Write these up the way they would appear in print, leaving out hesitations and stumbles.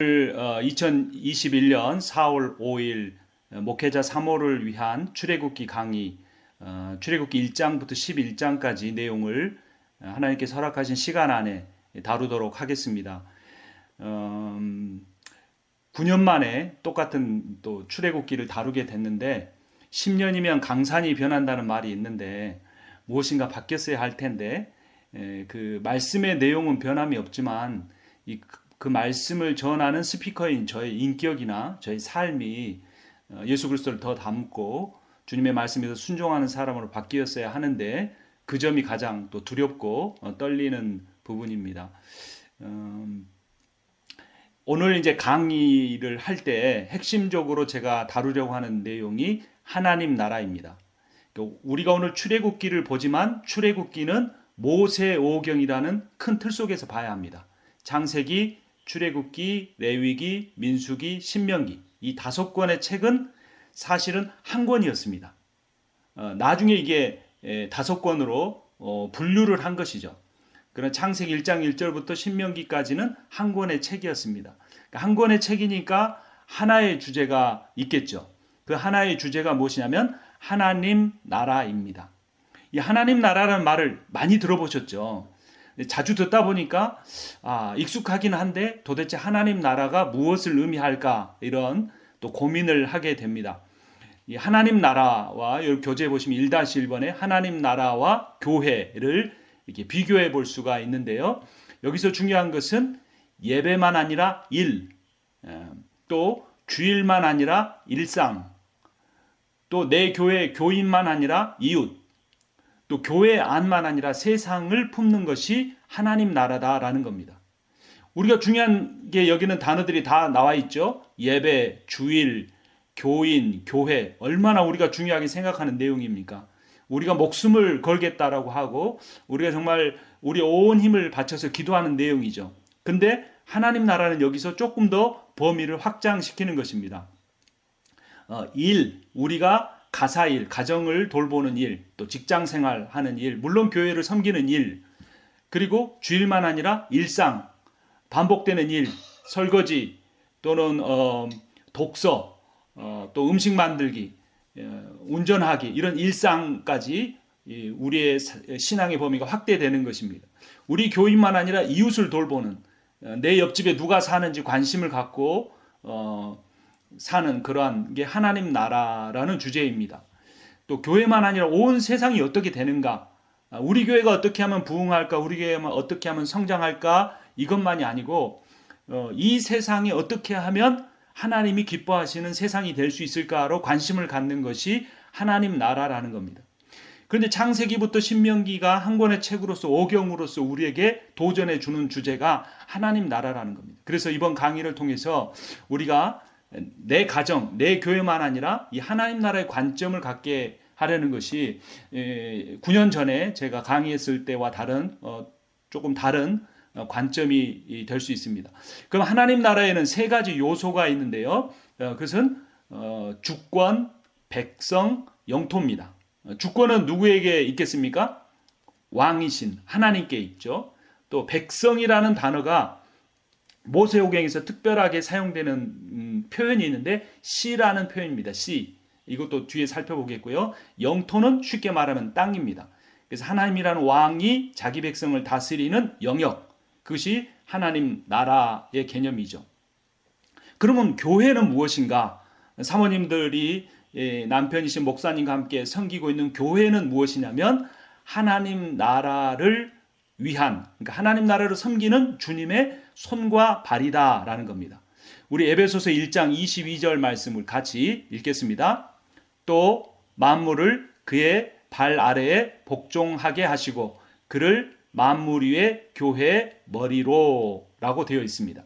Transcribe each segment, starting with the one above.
2021년 4월 5일 목회자 3호를 위한 출애굽기 강의, 출애굽기 1장부터 11장까지 내용을 하나님께서 허락하신 시간 안에 다루도록 하겠습니다. 9년 만에 똑같은 또 출애굽기를 다루게 됐는데 10년이면 강산이 변한다는 말이 있는데 무엇인가 바뀌었어야 할 텐데 그 말씀의 내용은 변함이 없지만 그 말씀을 전하는 스피커인 저의 인격이나 저의 삶이 예수 그리스도를 더 닮고 주님의 말씀에서 순종하는 사람으로 바뀌었어야 하는데 그 점이 가장 또 두렵고 떨리는 부분입니다. 오늘 이제 강의를 할 때 핵심적으로 제가 다루려고 하는 내용이 하나님 나라입니다. 우리가 오늘 출애굽기를 보지만 출애굽기는 모세오경이라는 큰 틀 속에서 봐야 합니다. 창세기, 출애굽기, 레위기, 민수기, 신명기 이 5권의 책은 사실은 한 권이었습니다. 나중에 이게 5권으로 분류를 한 것이죠. 그런 창세기 1장 1절부터 신명기까지는 한 권의 책이었습니다. 한 권의 책이니까 하나의 주제가 있겠죠. 그 하나의 주제가 무엇이냐면 하나님 나라입니다. 이 하나님 나라라는 말을 많이 들어보셨죠. 자주 듣다 보니까 익숙하긴 한데 도대체 하나님 나라가 무엇을 의미할까 이런 또 고민을 하게 됩니다. 이 하나님 나라와 여기 교재에 보시면 1-1번에 하나님 나라와 교회를 이렇게 비교해 볼 수가 있는데요. 여기서 중요한 것은 예배만 아니라 일, 또 주일만 아니라 일상, 또 내 교회 교인만 아니라 이웃, 또 교회 안만 아니라 세상을 품는 것이 하나님 나라다라는 겁니다. 우리가 중요한 게 여기는 단어들이 다 나와 있죠. 예배, 주일, 교인, 교회 얼마나 우리가 중요하게 생각하는 내용입니까? 우리가 목숨을 걸겠다라고 하고 우리가 정말 우리 온 힘을 바쳐서 기도하는 내용이죠. 근데 하나님 나라는 여기서 조금 더 범위를 확장시키는 것입니다. 일, 우리가 가사일, 가정을 돌보는 일, 또 직장생활 하는 일, 물론 교회를 섬기는 일, 그리고 주일만 아니라 일상, 반복되는 일, 설거지 또는 독서, 또 음식 만들기, 운전하기 이런 일상까지 우리의 신앙의 범위가 확대되는 것입니다. 우리 교인만 아니라 이웃을 돌보는 내 옆집에 누가 사는지 관심을 갖고 사는 그러한 게 하나님 나라라는 주제입니다. 또 교회만 아니라 온 세상이 어떻게 되는가, 우리 교회가 어떻게 하면 부흥할까, 우리 교회가 어떻게 하면 성장할까 이것만이 아니고 이 세상이 어떻게 하면 하나님이 기뻐하시는 세상이 될 수 있을까로 관심을 갖는 것이 하나님 나라라는 겁니다. 그런데 창세기부터 신명기가 한 권의 책으로서 오경으로서 우리에게 도전해 주는 주제가 하나님 나라라는 겁니다. 그래서 이번 강의를 통해서 우리가 내 가정, 내 교회만 아니라 이 하나님 나라의 관점을 갖게 하려는 것이 9년 전에 제가 강의했을 때와 조금 다른 관점이 될 수 있습니다. 그럼 하나님 나라에는 3가지 요소가 있는데요. 그것은 주권, 백성, 영토입니다. 주권은 누구에게 있겠습니까? 왕이신 하나님께 있죠. 또 백성이라는 단어가 모세오경에서 특별하게 사용되는 표현이 있는데 씨라는 표현입니다. 씨. 이것도 뒤에 살펴보겠고요. 영토는 쉽게 말하면 땅입니다. 그래서 하나님이라는 왕이 자기 백성을 다스리는 영역, 그것이 하나님 나라의 개념이죠. 그러면 교회는 무엇인가? 사모님들이 남편이신 목사님과 함께 섬기고 있는 교회는 무엇이냐면 하나님 나라를 위한, 그러니까 하나님 나라를 섬기는 주님의 손과 발이다라는 겁니다. 우리 에베소서 1장 22절 말씀을 같이 읽겠습니다. 또 만물을 그의 발 아래에 복종하게 하시고 그를 만물 위의 교회의 머리로 라고 되어 있습니다.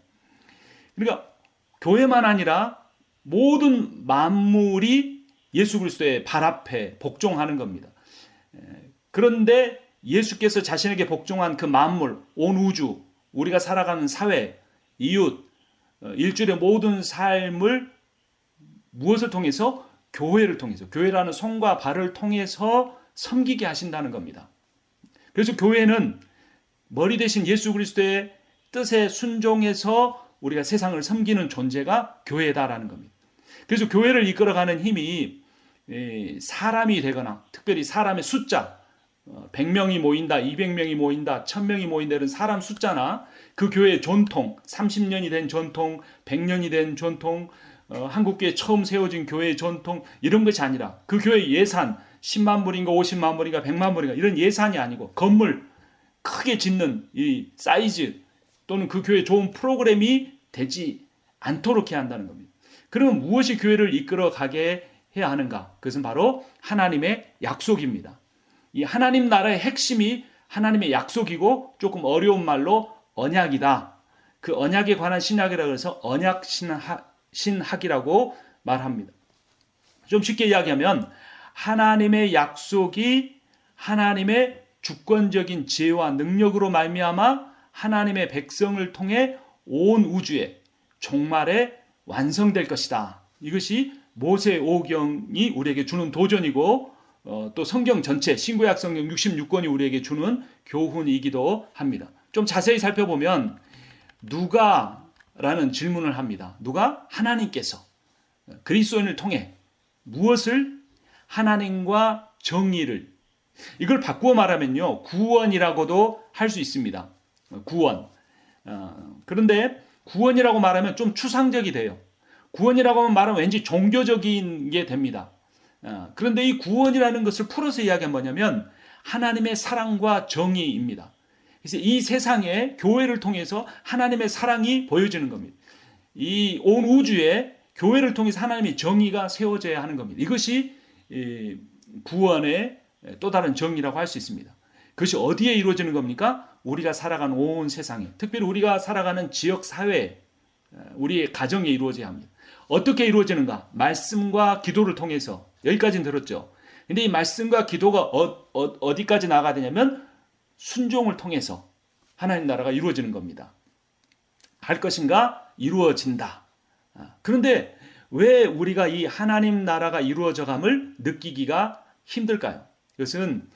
그러니까 교회만 아니라 모든 만물이 예수 그리스도의 발 앞에 복종하는 겁니다. 그런데 예수께서 자신에게 복종한 그 만물, 온 우주, 우리가 살아가는 사회, 이웃, 일주일의 모든 삶을 무엇을 통해서? 교회를 통해서, 교회라는 손과 발을 통해서 섬기게 하신다는 겁니다. 그래서 교회는 머리 대신 예수 그리스도의 뜻에 순종해서 우리가 세상을 섬기는 존재가 교회다라는 겁니다. 그래서 교회를 이끌어가는 힘이 사람이 되거나 특별히 사람의 숫자 100명이 모인다, 200명이 모인다, 1000명이 모인다 이런 사람 숫자나 그 교회의 전통, 30년이 된 전통, 100년이 된 전통, 한국교회 처음 세워진 교회의 전통 이런 것이 아니라 그 교회의 예산 10만 불인가 50만 불인가 100만 불인가 이런 예산이 아니고 건물 크게 짓는 이 사이즈 또는 그 교회의 좋은 프로그램이 되지 않도록 해야 한다는 겁니다. 그러면 무엇이 교회를 이끌어가게 해야 하는가? 그것은 바로 하나님의 약속입니다. 이 하나님 나라의 핵심이 하나님의 약속이고 조금 어려운 말로 언약이다. 그 언약에 관한 신학이라고 해서 언약 신학이라고 말합니다. 좀 쉽게 이야기하면 하나님의 약속이 하나님의 주권적인 지혜와 능력으로 말미암아 하나님의 백성을 통해 온 우주에 종말에 완성될 것이다. 이것이 모세오경이 우리에게 주는 도전이고 또 성경 전체 신구약 성경 66권이 우리에게 주는 교훈이기도 합니다. 좀 자세히 살펴보면 누가라는 질문을 합니다. 누가? 하나님께서 그리스도인을 통해 무엇을? 하나님과 정의를 이걸 바꾸어 말하면요 구원이라고도 할 수 있습니다. 구원. 그런데 구원이라고 말하면 좀 추상적이 돼요. 구원이라고 말하면 왠지 종교적인 게 됩니다. 그런데 이 구원이라는 것을 풀어서 이야기한 뭐냐면 하나님의 사랑과 정의입니다. 그래서 이 세상에 교회를 통해서 하나님의 사랑이 보여지는 겁니다. 이 온 우주에 교회를 통해서 하나님의 정의가 세워져야 하는 겁니다. 이것이 구원의 또 다른 정의라고 할 수 있습니다. 그것이 어디에 이루어지는 겁니까? 우리가 살아가는 온 세상에, 특별히 우리가 살아가는 지역 사회에, 우리의 가정에 이루어져야 합니다. 어떻게 이루어지는가? 말씀과 기도를 통해서. 여기까지는 들었죠. 근데 이 말씀과 기도가 어디까지 나아가야 되냐면 순종을 통해서 하나님 나라가 이루어지는 겁니다. 할 것인가? 이루어진다. 그런데 왜 우리가 이 하나님 나라가 이루어져감을 느끼기가 힘들까요? 그것은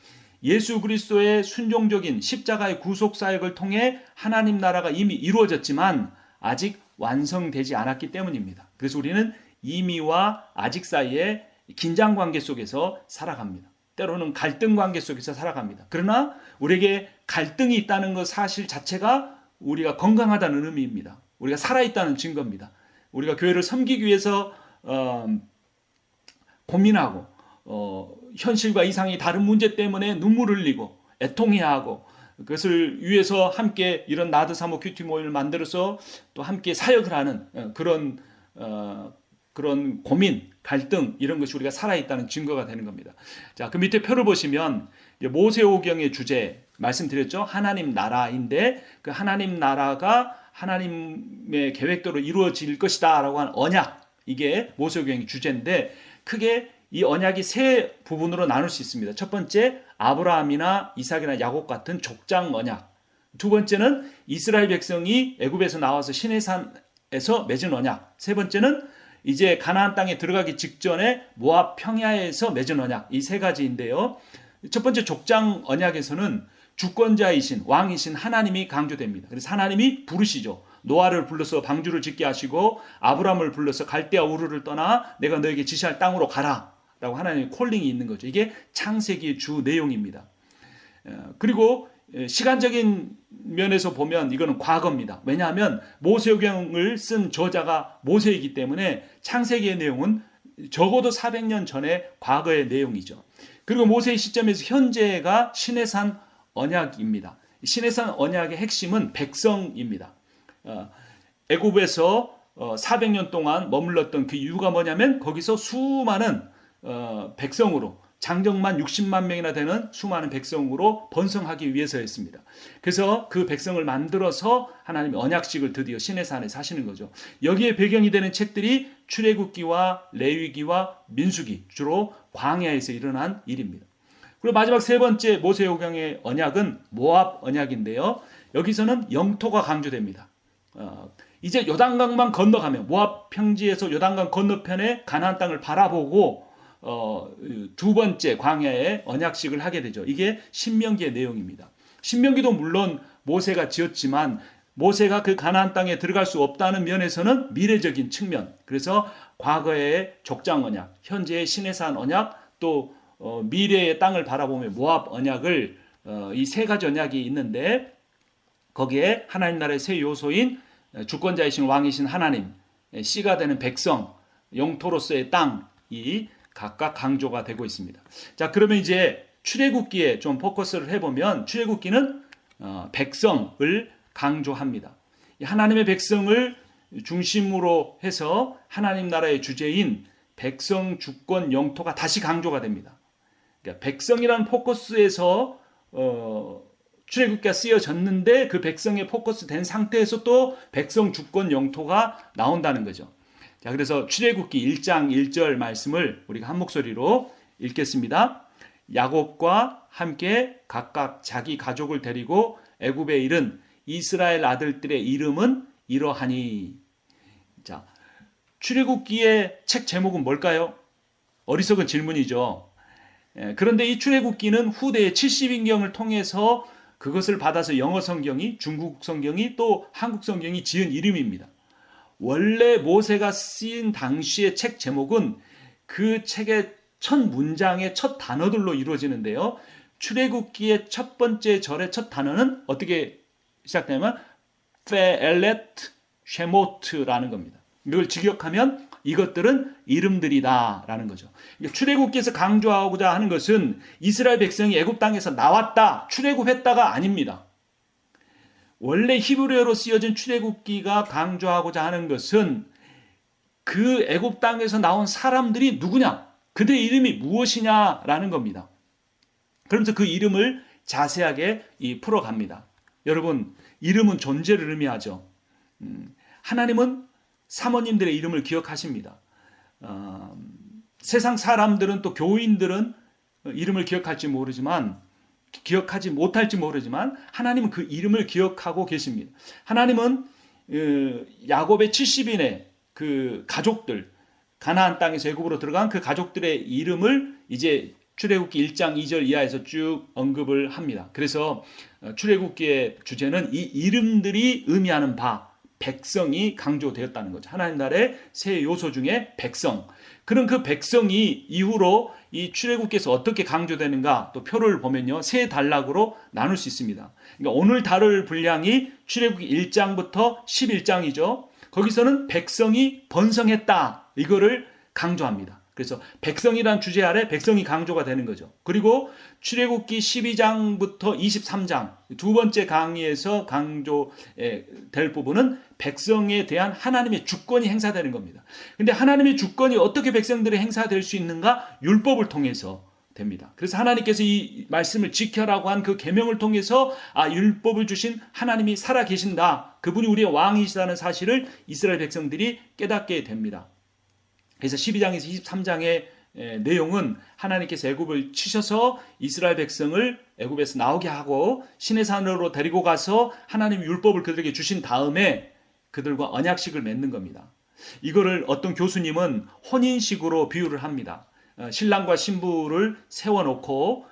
예수 그리스도의 순종적인 십자가의 구속 사역을 통해 하나님 나라가 이미 이루어졌지만 아직 완성되지 않았기 때문입니다. 그래서 우리는 이미와 아직 사이에 긴장 관계 속에서 살아갑니다. 때로는 갈등 관계 속에서 살아갑니다. 그러나 우리에게 갈등이 있다는 것 사실 자체가 우리가 건강하다는 의미입니다. 우리가 살아있다는 증거입니다. 우리가 교회를 섬기기 위해서 고민하고 현실과 이상이 다른 문제 때문에 눈물을 흘리고 애통해야 하고 그것을 위해서 함께 이런 나드 사모 큐티 모임을 만들어서 또 함께 사역을 하는 그런 고민, 갈등 이런 것이 우리가 살아있다는 증거가 되는 겁니다. 자, 그 밑에 표를 보시면 모세오경의 주제 말씀드렸죠. 하나님 나라인데 그 하나님 나라가 하나님의 계획대로 이루어질 것이다 라고 하는 언약, 이게 모세오경의 주제인데 크게 이 언약이 세 부분으로 나눌 수 있습니다. 첫 번째 아브라함이나 이삭이나 야곱 같은 족장 언약, 두 번째는 이스라엘 백성이 애굽에서 나와서 시내산에서 맺은 언약, 세 번째는 이제 가나안 땅에 들어가기 직전에 모압 평야에서 맺은 언약, 이 세 가지인데요. 첫 번째 족장 언약에서는 주권자이신 왕이신 하나님이 강조됩니다. 그래서 하나님이 부르시죠. 노아를 불러서 방주를 짓게 하시고 아브라함을 불러서 갈대아 우르를 떠나 내가 너에게 지시할 땅으로 가라 라고 하나님의 콜링이 있는 거죠. 이게 창세기의 주 내용입니다. 그리고 시간적인 면에서 보면 이거는 과거입니다. 왜냐하면 모세오경을 쓴 저자가 모세이기 때문에 창세기의 내용은 적어도 400년 전의 과거의 내용이죠. 그리고 모세의 시점에서 현재가 시내산 언약입니다. 시내산 언약의 핵심은 백성입니다. 애굽에서 400년 동안 머물렀던 그 이유가 뭐냐면 거기서 수많은 백성으로 장정만 60만 명이나 되는 수많은 백성으로 번성하기 위해서였습니다. 그래서 그 백성을 만들어서 하나님이 언약식을 드디어 시내산에 사시는 거죠. 여기에 배경이 되는 책들이 출애굽기와 레위기와 민수기, 주로 광야에서 일어난 일입니다. 그리고 마지막 세 번째 모세오경의 언약은 모압 언약인데요. 여기서는 영토가 강조됩니다. 이제 요단강만 건너가면 모압 평지에서 요단강 건너편에 가나안 땅을 바라보고 두 번째 광야의 언약식을 하게 되죠. 이게 신명기의 내용입니다. 신명기도 물론 모세가 지었지만 모세가 그 가나안 땅에 들어갈 수 없다는 면에서는 미래적인 측면. 그래서 과거의 족장 언약, 현재의 시내산 언약, 또 미래의 땅을 바라보며 모압 언약을 이 세 가지 언약이 있는데 거기에 하나님 나라의 세 요소인 주권자이신 왕이신 하나님, 씨가 되는 백성, 영토로서의 땅이 각각 강조가 되고 있습니다. 자, 그러면 이제 출애굽기에 좀 포커스를 해보면 출애굽기는 백성을 강조합니다. 하나님의 백성을 중심으로 해서 하나님 나라의 주제인 백성, 주권, 영토가 다시 강조가 됩니다. 그러니까 백성이라는 포커스에서 출애굽기가 쓰여졌는데 그 백성에 포커스 된 상태에서 또 백성, 주권, 영토가 나온다는 거죠. 자, 그래서 출애굽기 1장 1절 말씀을 우리가 한 목소리로 읽겠습니다. 야곱과 함께 각각 자기 가족을 데리고 애굽에 이른 이스라엘 아들들의 이름은 이러하니. 자, 출애굽기의 책 제목은 뭘까요? 어리석은 질문이죠. 그런데 이 출애굽기는 후대의 70인경을 통해서 그것을 받아서 영어 성경이, 중국 성경이, 또 한국 성경이 지은 이름입니다. 원래 모세가 쓰인 당시의 책 제목은 그 책의 첫 문장의 첫 단어들로 이루어지는데요. 출애굽기의 첫 번째 절의 첫 단어는 어떻게 시작되냐면 페엘렛 쉐모트라는 겁니다. 이걸 직역하면 이것들은 이름들이다 라는 거죠. 출애굽기에서 강조하고자 하는 것은 이스라엘 백성이 애굽 땅에서 나왔다, 출애굽했다가 아닙니다. 원래 히브리어로 쓰여진 출애굽기가 강조하고자 하는 것은 그 애굽 땅에서 나온 사람들이 누구냐, 그들의 이름이 무엇이냐라는 겁니다. 그러면서 그 이름을 자세하게 풀어갑니다. 여러분, 이름은 존재를 의미하죠. 하나님은 사모님들의 이름을 기억하십니다. 세상 사람들은, 또 교인들은 이름을 기억하지 못할지 모르지만 하나님은 그 이름을 기억하고 계십니다. 하나님은 야곱의 70인의 그 가족들, 가나안 땅에서 애굽으로 들어간 그 가족들의 이름을 이제 출애굽기 1장 2절 이하에서 쭉 언급을 합니다. 그래서 출애굽기의 주제는 이 이름들이 의미하는 바, 백성이 강조되었다는 거죠. 하나님 나라의 세 요소 중에 백성. 그런 그 백성이 이후로 이 출애굽기에서 어떻게 강조되는가, 또 표를 보면요, 세 단락으로 나눌 수 있습니다. 그러니까 오늘 다룰 분량이 출애굽기 1장부터 11장이죠. 거기서는 백성이 번성했다, 이거를 강조합니다. 그래서 백성이란 주제 아래 백성이 강조가 되는 거죠. 그리고 출애굽기 12장부터 23장 두 번째 강의에서 강조될 부분은 백성에 대한 하나님의 주권이 행사되는 겁니다. 근데 하나님의 주권이 어떻게 백성들이 행사될 수 있는가? 율법을 통해서 됩니다. 그래서 하나님께서 이 말씀을 지켜라고 한 그 계명을 통해서 율법을 주신 하나님이 살아 계신다, 그분이 우리의 왕이시다는 사실을 이스라엘 백성들이 깨닫게 됩니다. 그래서 12장에서 23장의 내용은 하나님께서 애굽을 치셔서 이스라엘 백성을 애굽에서 나오게 하고 시내산으로 데리고 가서 하나님 율법을 그들에게 주신 다음에 그들과 언약식을 맺는 겁니다. 이거를 어떤 교수님은 혼인식으로 비유를 합니다. 신랑과 신부를 세워놓고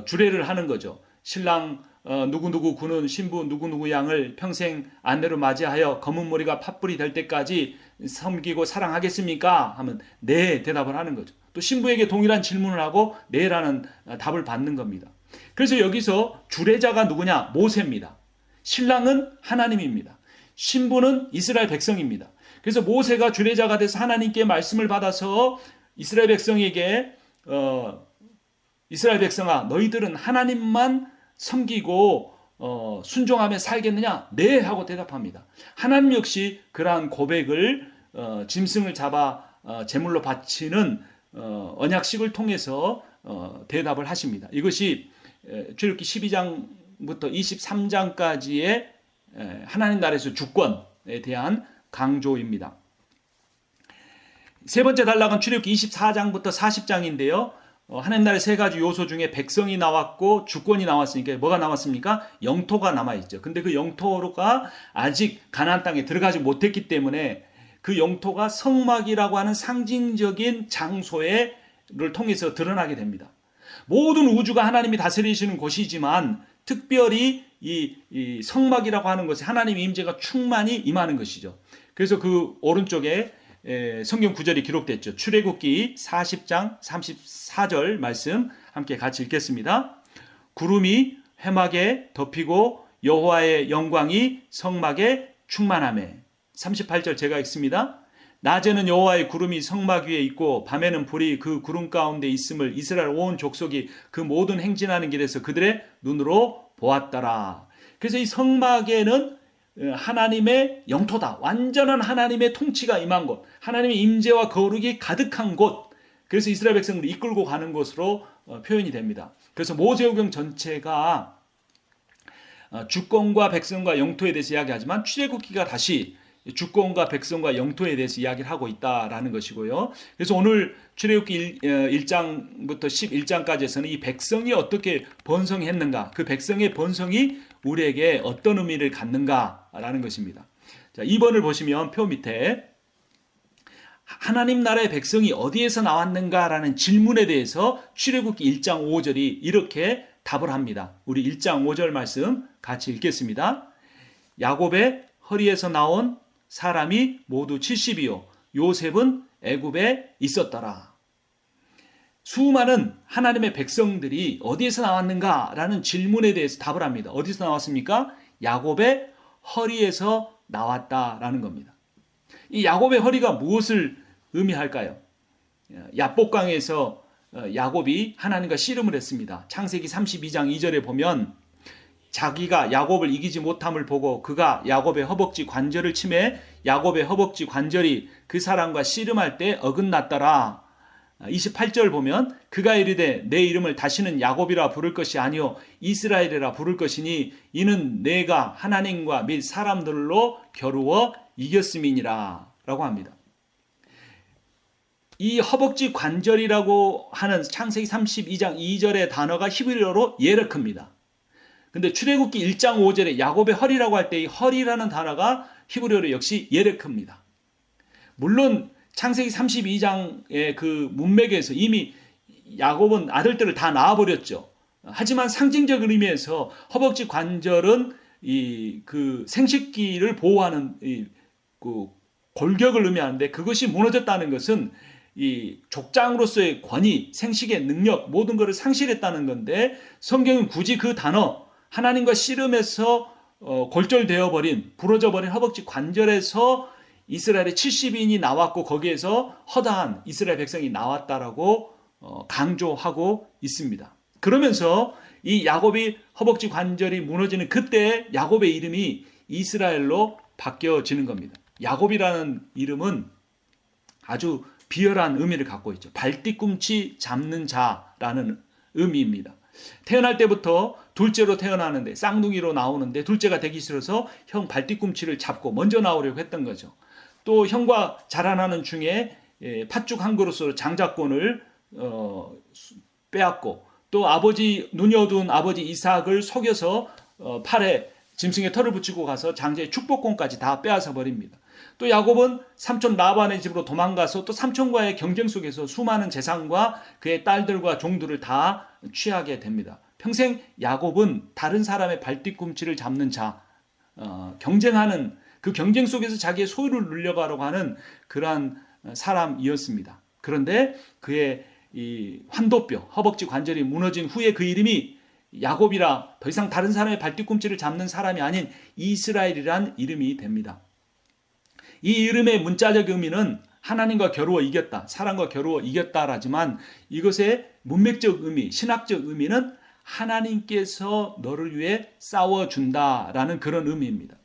주례를 하는 거죠. 신랑 누구누구 군은 신부 누구누구 양을 평생 아내로 맞이하여 검은 머리가 팥불이 될 때까지 섬기고 사랑하겠습니까? 하면 네, 대답을 하는 거죠. 또 신부에게 동일한 질문을 하고 네라는 답을 받는 겁니다. 그래서 여기서 주례자가 누구냐? 모세입니다. 신랑은 하나님입니다. 신부는 이스라엘 백성입니다. 그래서 모세가 주례자가 돼서 하나님께 말씀을 받아서 이스라엘 백성에게 이스라엘 백성아, 너희들은 하나님만 섬기고 순종하며 살겠느냐? 네, 하고 대답합니다. 하나님 역시 그러한 고백을 짐승을 잡아 제물로 바치는 언약식을 통해서 대답을 하십니다. 이것이 출애굽기 12장부터 23장까지의 하나님 나라에서 주권에 대한 강조입니다. 세 번째 단락은 출애굽기 24장부터 40장인데요. 하나님 나라의 세 가지 요소 중에 백성이 나왔고 주권이 나왔으니까 뭐가 나왔습니까? 영토가 남아있죠. 근데 그 영토가 아직 가나안 땅에 들어가지 못했기 때문에 그 영토가 성막이라고 하는 상징적인 장소를 통해서 드러나게 됩니다. 모든 우주가 하나님이 다스리시는 곳이지만 특별히 이 성막이라고 하는 것에 하나님의 임재가 충만히 임하는 것이죠. 그래서 그 오른쪽에 성경 구절이 기록됐죠. 출애굽기 40장 34절 말씀 함께 같이 읽겠습니다. 구름이 회막에 덮이고 여호와의 영광이 성막에 충만하매. 38절 제가 읽습니다. 낮에는 여호와의 구름이 성막 위에 있고 밤에는 불이 그 구름 가운데 있음을 이스라엘 온 족속이 그 모든 행진하는 길에서 그들의 눈으로 보았더라. 그래서 이 성막에는 하나님의 영토다. 완전한 하나님의 통치가 임한 곳. 하나님의 임재와 거룩이 가득한 곳. 그래서 이스라엘 백성을 이끌고 가는 것으로 표현이 됩니다. 그래서 모세오경 전체가 주권과 백성과 영토에 대해서 이야기하지만 출애굽기가 다시 주권과 백성과 영토에 대해서 이야기를 하고 있다라는 것이고요. 그래서 오늘 출애굽기 1장부터 11장까지에서는 이 백성이 어떻게 번성했는가, 그 백성의 번성이 우리에게 어떤 의미를 갖는가라는 것입니다. 자, 2번을 보시면 표 밑에 하나님 나라의 백성이 어디에서 나왔는가라는 질문에 대해서 출애굽기 1장 5절이 이렇게 답을 합니다. 우리 1장 5절 말씀 같이 읽겠습니다. 야곱의 허리에서 나온 사람이 모두 70이요 요셉은 애굽에 있었더라. 수많은 하나님의 백성들이 어디에서 나왔는가라는 질문에 대해서 답을 합니다. 어디서 나왔습니까? 야곱의 허리에서 나왔다라는 겁니다. 이 야곱의 허리가 무엇을 의미할까요? 야복강에서 야곱이 하나님과 씨름을 했습니다. 창세기 32장 2절에 보면 자기가 야곱을 이기지 못함을 보고 그가 야곱의 허벅지 관절을 치매 야곱의 허벅지 관절이 그 사람과 씨름할 때 어긋났더라. 28절 보면 그가 이르되 내 이름을 다시는 야곱이라 부를 것이 아니요 이스라엘이라 부를 것이니 이는 내가 하나님과 및 사람들로 겨루어 이겼음이니라 라고 합니다. 이 허벅지 관절이라고 하는 창세기 32장 2절의 단어가 히브리어로 예르크입니다. 근데 출애굽기 1장 5절에 야곱의 허리라고 할 때 이 허리라는 단어가 히브리어로 역시 예레크입니다. 물론 창세기 32장의 그 문맥에서 이미 야곱은 아들들을 다 낳아버렸죠. 하지만 상징적 의미에서 허벅지 관절은 그 생식기를 보호하는 그 골격을 의미하는데 그것이 무너졌다는 것은 이 족장으로서의 권위, 생식의 능력 모든 것을 상실했다는 건데 성경은 굳이 그 단어 하나님과 씨름에서 골절되어 버린 부러져 버린 허벅지 관절에서 이스라엘의 70인이 나왔고 거기에서 허다한 이스라엘 백성이 나왔다라고 강조하고 있습니다. 그러면서 이 야곱이 허벅지 관절이 무너지는 그때 야곱의 이름이 이스라엘로 바뀌어지는 겁니다. 야곱이라는 이름은 아주 비열한 의미를 갖고 있죠. 발뒤꿈치 잡는 자라는 의미입니다. 태어날 때부터 둘째로 태어나는데 쌍둥이로 나오는데 둘째가 되기 싫어서 형 발뒤꿈치를 잡고 먼저 나오려고 했던 거죠. 또 형과 자라나는 중에 팥죽 한 그릇으로 장자권을 빼앗고 또 아버지 눈이 어두운 아버지 이삭을 속여서 팔에 짐승의 털을 붙이고 가서 장자의 축복권까지 다 빼앗아 버립니다. 또 야곱은 삼촌 라반의 집으로 도망가서 또 삼촌과의 경쟁 속에서 수많은 재산과 그의 딸들과 종들을 다 취하게 됩니다. 평생 야곱은 다른 사람의 발뒤꿈치를 잡는 자, 경쟁하는 그 경쟁 속에서 자기의 소유를 누려가려고 하는 그러한 사람이었습니다. 그런데 그의 이 환도뼈, 허벅지 관절이 무너진 후에 그 이름이 야곱이라 더 이상 다른 사람의 발뒤꿈치를 잡는 사람이 아닌 이스라엘이란 이름이 됩니다. 이 이름의 문자적 의미는 하나님과 겨루어 이겼다, 사람과 겨루어 이겼다라지만 이것의 문맥적 의미, 신학적 의미는 하나님께서 너를 위해 싸워준다라는 그런 의미입니다.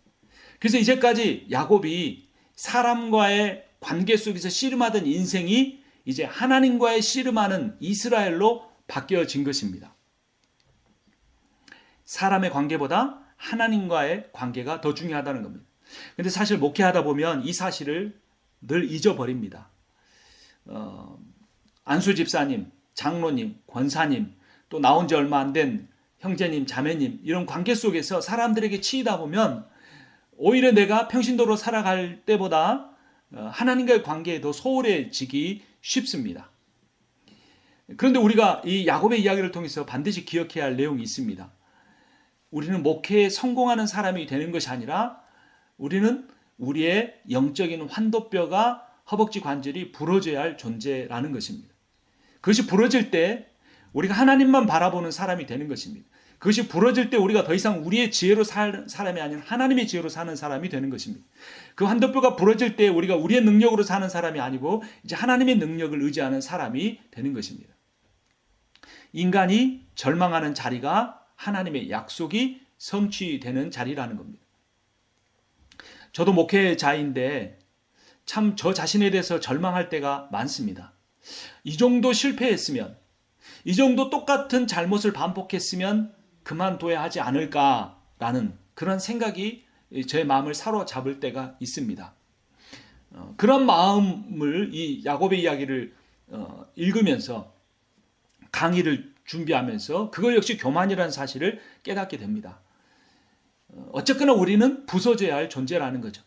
그래서 이제까지 야곱이 사람과의 관계 속에서 씨름하던 인생이 이제 하나님과의 씨름하는 이스라엘로 바뀌어진 것입니다. 사람의 관계보다 하나님과의 관계가 더 중요하다는 겁니다. 근데 사실 목회하다 보면 이 사실을 늘 잊어버립니다. 안수 집사님, 장로님, 권사님, 또 나온 지 얼마 안 된 형제님, 자매님 이런 관계 속에서 사람들에게 치이다 보면 오히려 내가 평신도로 살아갈 때보다 하나님과의 관계에 더 소홀해지기 쉽습니다. 그런데 우리가 이 야곱의 이야기를 통해서 반드시 기억해야 할 내용이 있습니다. 우리는 목회에 성공하는 사람이 되는 것이 아니라 우리는 우리의 영적인 환도뼈가 허벅지 관절이 부러져야 할 존재라는 것입니다. 그것이 부러질 때 우리가 하나님만 바라보는 사람이 되는 것입니다. 그것이 부러질 때 우리가 더 이상 우리의 지혜로 사는 사람이 아닌 하나님의 지혜로 사는 사람이 되는 것입니다. 그 환도뼈가 부러질 때 우리가 우리의 능력으로 사는 사람이 아니고 이제 하나님의 능력을 의지하는 사람이 되는 것입니다. 인간이 절망하는 자리가 하나님의 약속이 성취되는 자리라는 겁니다. 저도 목회자인데 참 저 자신에 대해서 절망할 때가 많습니다. 이 정도 실패했으면, 이 정도 똑같은 잘못을 반복했으면 그만둬야 하지 않을까라는 그런 생각이 제 마음을 사로잡을 때가 있습니다. 그런 마음을 이 야곱의 이야기를 읽으면서 강의를 준비하면서 그것 역시 교만이라는 사실을 깨닫게 됩니다. 어쨌거나 우리는 부서져야 할 존재라는 거죠.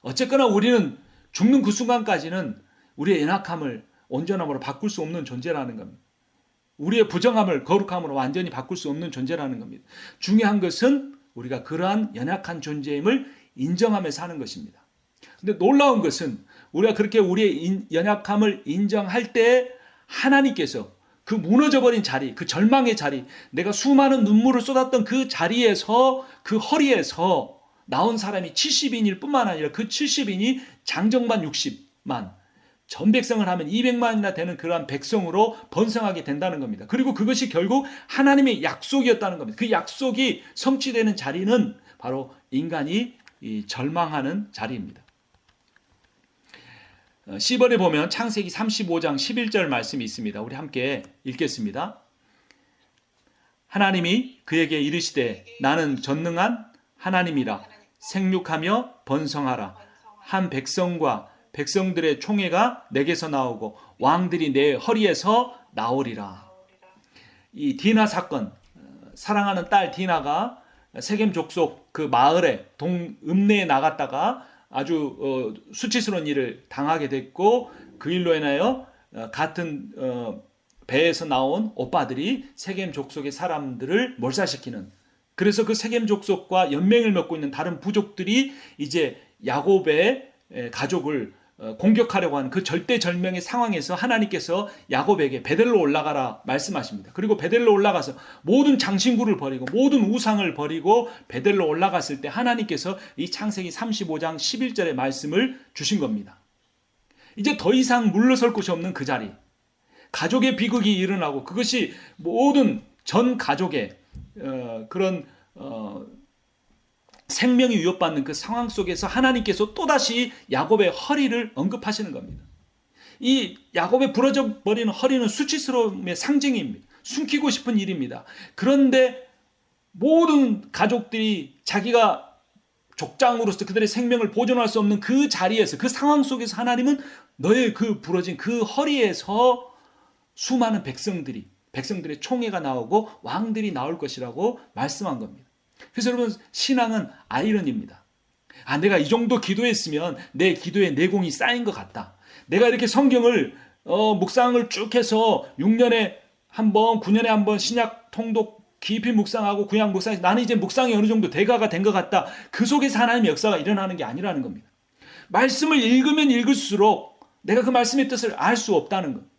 어쨌거나 우리는 죽는 그 순간까지는 우리의 연약함을 온전함으로 바꿀 수 없는 존재라는 겁니다. 우리의 부정함을 거룩함으로 완전히 바꿀 수 없는 존재라는 겁니다. 중요한 것은 우리가 그러한 연약한 존재임을 인정하며 사는 것입니다. 근데 놀라운 것은 우리가 그렇게 우리의 연약함을 인정할 때 하나님께서 그 무너져버린 자리, 그 절망의 자리, 내가 수많은 눈물을 쏟았던 그 자리에서, 그 허리에서 나온 사람이 70인일 뿐만 아니라 그 70인이 장정만 60만, 전 백성을 하면 200만이나 되는 그러한 백성으로 번성하게 된다는 겁니다. 그리고 그것이 결국 하나님의 약속이었다는 겁니다. 그 약속이 성취되는 자리는 바로 인간이 절망하는 자리입니다. 10월에 보면 창세기 35장 11절 말씀이 있습니다. 우리 함께 읽겠습니다. 하나님이 그에게 이르시되 나는 전능한 하나님이라 생육하며 번성하라. 한 백성과 백성들의 총회가 내게서 나오고 왕들이 내 허리에서 나오리라. 이 디나 사건, 사랑하는 딸 디나가 세겜 족속 그 마을에 읍내에 나갔다가 아주 수치스러운 일을 당하게 됐고 그 일로 인하여 같은 배에서 나온 오빠들이 세겜 족속의 사람들을 몰살시키는, 그래서 그 세겜 족속과 연맹을 맺고 있는 다른 부족들이 이제 야곱의 가족을 공격하려고 하는 그 절대절명의 상황에서 하나님께서 야곱에게 베델로 올라가라 말씀하십니다. 그리고 베델로 올라가서 모든 장신구를 버리고 모든 우상을 버리고 베델로 올라갔을 때 하나님께서 이 창세기 35장 11절의 말씀을 주신 겁니다. 이제 더 이상 물러설 곳이 없는 그 자리, 가족의 비극이 일어나고 그것이 모든 전 가족의 그런 생명이 위협받는 그 상황 속에서 하나님께서 또다시 야곱의 허리를 언급하시는 겁니다. 이 야곱의 부러져 버리는 허리는 수치스러움의 상징입니다. 숨기고 싶은 일입니다. 그런데 모든 가족들이 자기가 족장으로서 그들의 생명을 보존할 수 없는 그 자리에서, 그 상황 속에서 하나님은 너의 그 부러진 그 허리에서 수많은 백성들의 총회가 나오고 왕들이 나올 것이라고 말씀한 겁니다. 그래서 여러분, 신앙은 아이러니입니다. 내가 이 정도 기도했으면 내 기도에 내공이 쌓인 것 같다. 내가 이렇게 성경을 묵상을 쭉 해서 6년에 한 번, 9년에 한 번 신약 통독 깊이 묵상하고 구약 묵상해서 나는 이제 묵상이 어느 정도 대가가 된 것 같다. 그 속에서 하나님의 역사가 일어나는 게 아니라는 겁니다. 말씀을 읽으면 읽을수록 내가 그 말씀의 뜻을 알 수 없다는 것.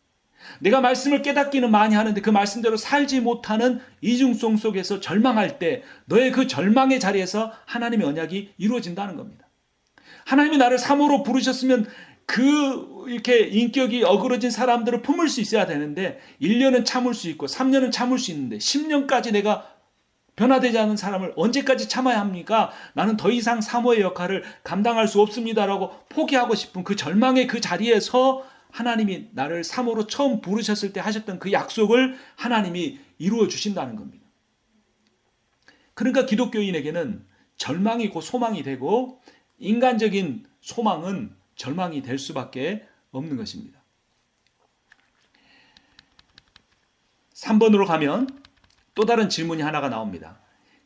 내가 말씀을 깨닫기는 많이 하는데 그 말씀대로 살지 못하는 이중성 속에서 절망할 때 너의 그 절망의 자리에서 하나님의 언약이 이루어진다는 겁니다. 하나님이 나를 사모로 부르셨으면 그 이렇게 인격이 어그러진 사람들을 품을 수 있어야 되는데 1년은 참을 수 있고 3년은 참을 수 있는데 10년까지 내가 변화되지 않은 사람을 언제까지 참아야 합니까? 나는 더 이상 사모의 역할을 감당할 수 없습니다라고 포기하고 싶은 그 절망의 그 자리에서 하나님이 나를 사모로 처음 부르셨을 때 하셨던 그 약속을 하나님이 이루어 주신다는 겁니다. 그러니까 기독교인에게는 절망이 곧 소망이 되고 인간적인 소망은 절망이 될 수밖에 없는 것입니다. 3번으로 가면 또 다른 질문이 하나가 나옵니다.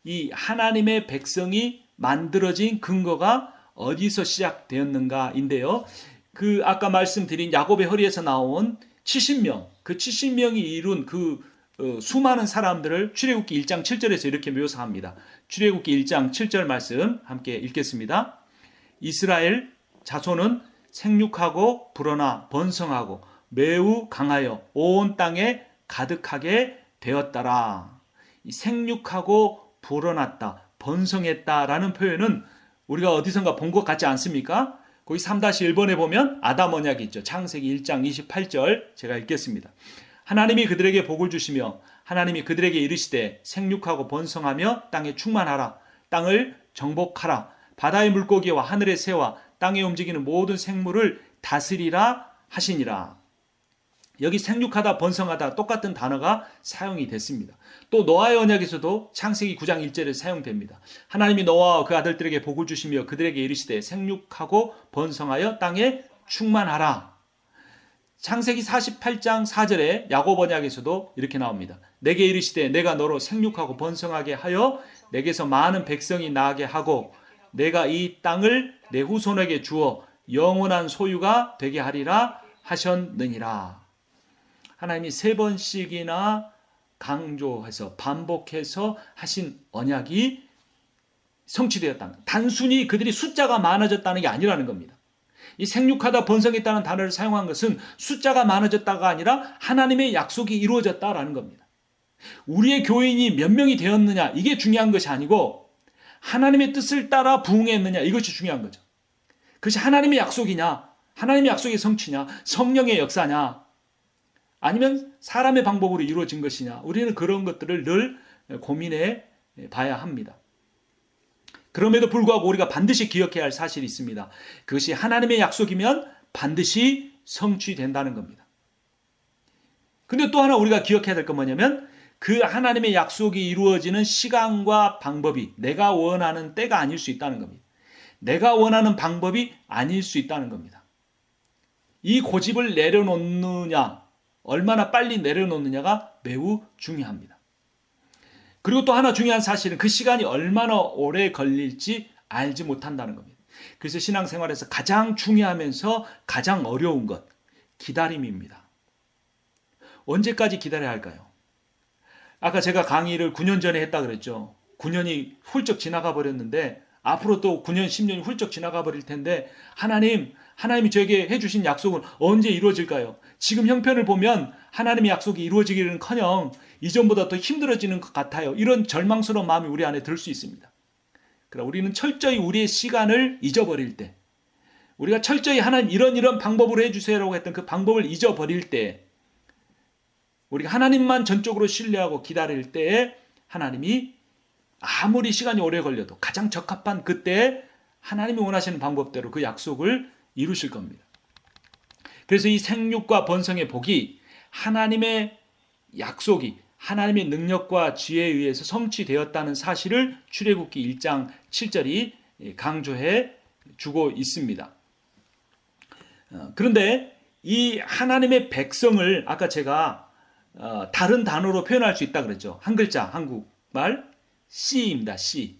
이 하나님의 백성이 만들어진 근거가 어디서 시작되었는가인데요. 그 아까 말씀드린 야곱의 허리에서 나온 70명, 그 70명이 이룬 그 수많은 사람들을 출애굽기 1장 7절에서 이렇게 묘사합니다. 출애굽기 1장 7절 말씀 함께 읽겠습니다. 이스라엘 자손은 생육하고 불어나 번성하고 매우 강하여 온 땅에 가득하게 되었더라. 이 생육하고 불어났다, 번성했다라는 표현은 우리가 어디선가 본 것 같지 않습니까? 거기 3-1번에 보면 아담 언약이 있죠. 창세기 1장 28절 제가 읽겠습니다. 하나님이 그들에게 복을 주시며 하나님이 그들에게 이르시되 생육하고 번성하며 땅에 충만하라. 땅을 정복하라. 바다의 물고기와 하늘의 새와 땅에 움직이는 모든 생물을 다스리라 하시니라. 여기 생육하다, 번성하다 똑같은 단어가 사용이 됐습니다. 또 노아의 언약에서도 창세기 9장 1절에 사용됩니다. 하나님이 노아와 그 아들들에게 복을 주시며 그들에게 이르시되 생육하고 번성하여 땅에 충만하라. 창세기 48장 4절에 야곱 언약에서도 이렇게 나옵니다. 내게 이르시되 내가 너로 생육하고 번성하게 하여 내게서 많은 백성이 나게 하고 내가 이 땅을 내 후손에게 주어 영원한 소유가 되게 하리라 하셨느니라. 하나님이 3번씩이나 강조해서 반복해서 하신 언약이 성취되었다는, 단순히 그들이 숫자가 많아졌다는 게 아니라는 겁니다. 이 생육하다 번성했다는 단어를 사용한 것은 숫자가 많아졌다가 아니라 하나님의 약속이 이루어졌다라는 겁니다. 우리의 교인이 몇 명이 되었느냐, 이게 중요한 것이 아니고 하나님의 뜻을 따라 부응했느냐, 이것이 중요한 거죠. 그것이 하나님의 약속이냐, 하나님의 약속의 성취냐, 성령의 역사냐, 아니면 사람의 방법으로 이루어진 것이냐, 우리는 그런 것들을 늘 고민해 봐야 합니다. 그럼에도 불구하고 우리가 반드시 기억해야 할 사실이 있습니다. 그것이 하나님의 약속이면 반드시 성취된다는 겁니다. 근데 또 하나 우리가 기억해야 될 건 뭐냐면 그 하나님의 약속이 이루어지는 시간과 방법이 내가 원하는 때가 아닐 수 있다는 겁니다. 내가 원하는 방법이 아닐 수 있다는 겁니다. 이 고집을 내려놓느냐, 얼마나 빨리 내려놓느냐가 매우 중요합니다. 그리고 또 하나 중요한 사실은 그 시간이 얼마나 오래 걸릴지 알지 못한다는 겁니다. 그래서 신앙생활에서 가장 중요하면서 가장 어려운 것, 기다림입니다. 언제까지 기다려야 할까요? 아까 제가 강의를 9년 전에 했다 그랬죠. 9년이 훌쩍 지나가 버렸는데 앞으로 또 9년, 10년이 훌쩍 지나가 버릴 텐데 하나님이 저에게 해주신 약속은 언제 이루어질까요? 지금 형편을 보면 하나님의 약속이 이루어지기는커녕 이전보다 더 힘들어지는 것 같아요. 이런 절망스러운 마음이 우리 안에 들 수 있습니다. 그러나 우리는 철저히 우리의 시간을 잊어버릴 때, 우리가 철저히 하나님 이런 방법으로 해주세요라고 했던 그 방법을 잊어버릴 때, 우리가 하나님만 전적으로 신뢰하고 기다릴 때에 하나님이 아무리 시간이 오래 걸려도 가장 적합한 그때에 하나님이 원하시는 방법대로 그 약속을 이루실 겁니다. 그래서 이 생육과 번성의 복이 하나님의 약속이 하나님의 능력과 지혜에 의해서 성취되었다는 사실을 출애굽기 1장 7절이 강조해 주고 있습니다. 그런데 이 하나님의 백성을 아까 제가 다른 단어로 표현할 수 있다 그랬죠. 한 글자, 한국말 씨입니다. 씨.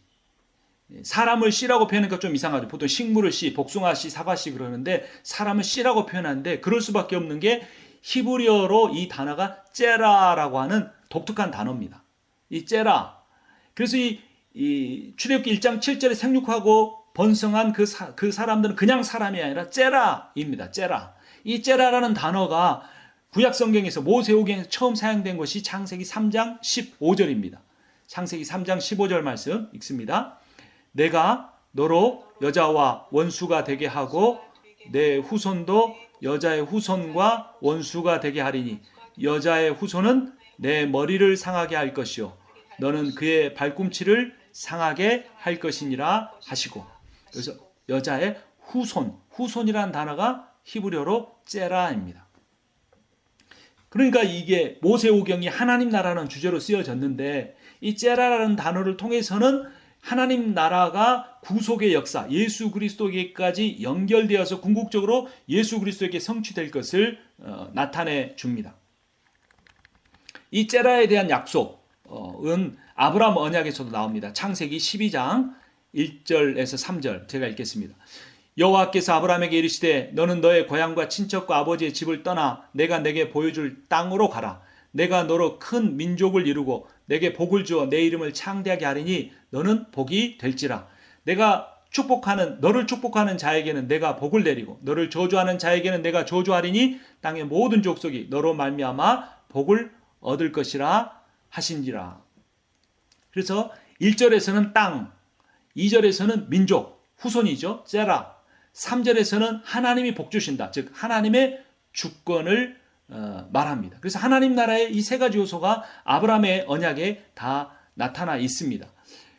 사람을 씨라고 표현하니까 좀 이상하죠. 보통 식물을 씨, 복숭아 씨, 사과 씨 그러는데 사람을 씨라고 표현하는데 그럴 수밖에 없는 게 히브리어로 이 단어가 째라라고 하는 독특한 단어입니다. 이 째라. 그래서 이 출애굽기 1장 7절에 생육하고 번성한 그 사람들은 그냥 사람이 아니라 째라입니다. 째라. 이 째라라는 단어가 구약 성경에서 모세오경에서 처음 사용된 것이 창세기 3장 15절입니다. 창세기 3장 15절 말씀 읽습니다. 내가 너로 여자와 원수가 되게 하고 내 후손도 여자의 후손과 원수가 되게 하리니 여자의 후손은 내 머리를 상하게 할 것이요 너는 그의 발꿈치를 상하게 할 것이니라 하시고, 그래서 여자의 후손이라는 단어가 히브리어로 째라입니다. 그러니까 이게 모세오경이 하나님 나라는 주제로 쓰여졌는데 이 째라라는 단어를 통해서는 하나님 나라가 구속의 역사, 예수 그리스도에게까지 연결되어서 궁극적으로 예수 그리스도에게 성취될 것을 나타내 줍니다. 이 째라에 대한 약속은 아브라함 언약에서도 나옵니다. 창세기 12장 1절에서 3절 제가 읽겠습니다. 여호와께서 아브라함에게 이르시되 너는 너의 고향과 친척과 아버지의 집을 떠나 내가 내게 보여줄 땅으로 가라. 내가 너로 큰 민족을 이루고 내게 복을 주어 내 이름을 창대하게 하리니 너는 복이 될지라. 내가 너를 축복하는 자에게는 내가 복을 내리고 너를 저주하는 자에게는 내가 저주하리니 땅의 모든 족속이 너로 말미암아 복을 얻을 것이라 하신지라. 그래서 1절에서는 땅, 2절에서는 민족, 후손이죠. 세라. 3절에서는 하나님이 복 주신다. 즉 하나님의 주권을 말합니다. 그래서 하나님 나라의 이 세 가지 요소가 아브라함의 언약에 다 나타나 있습니다.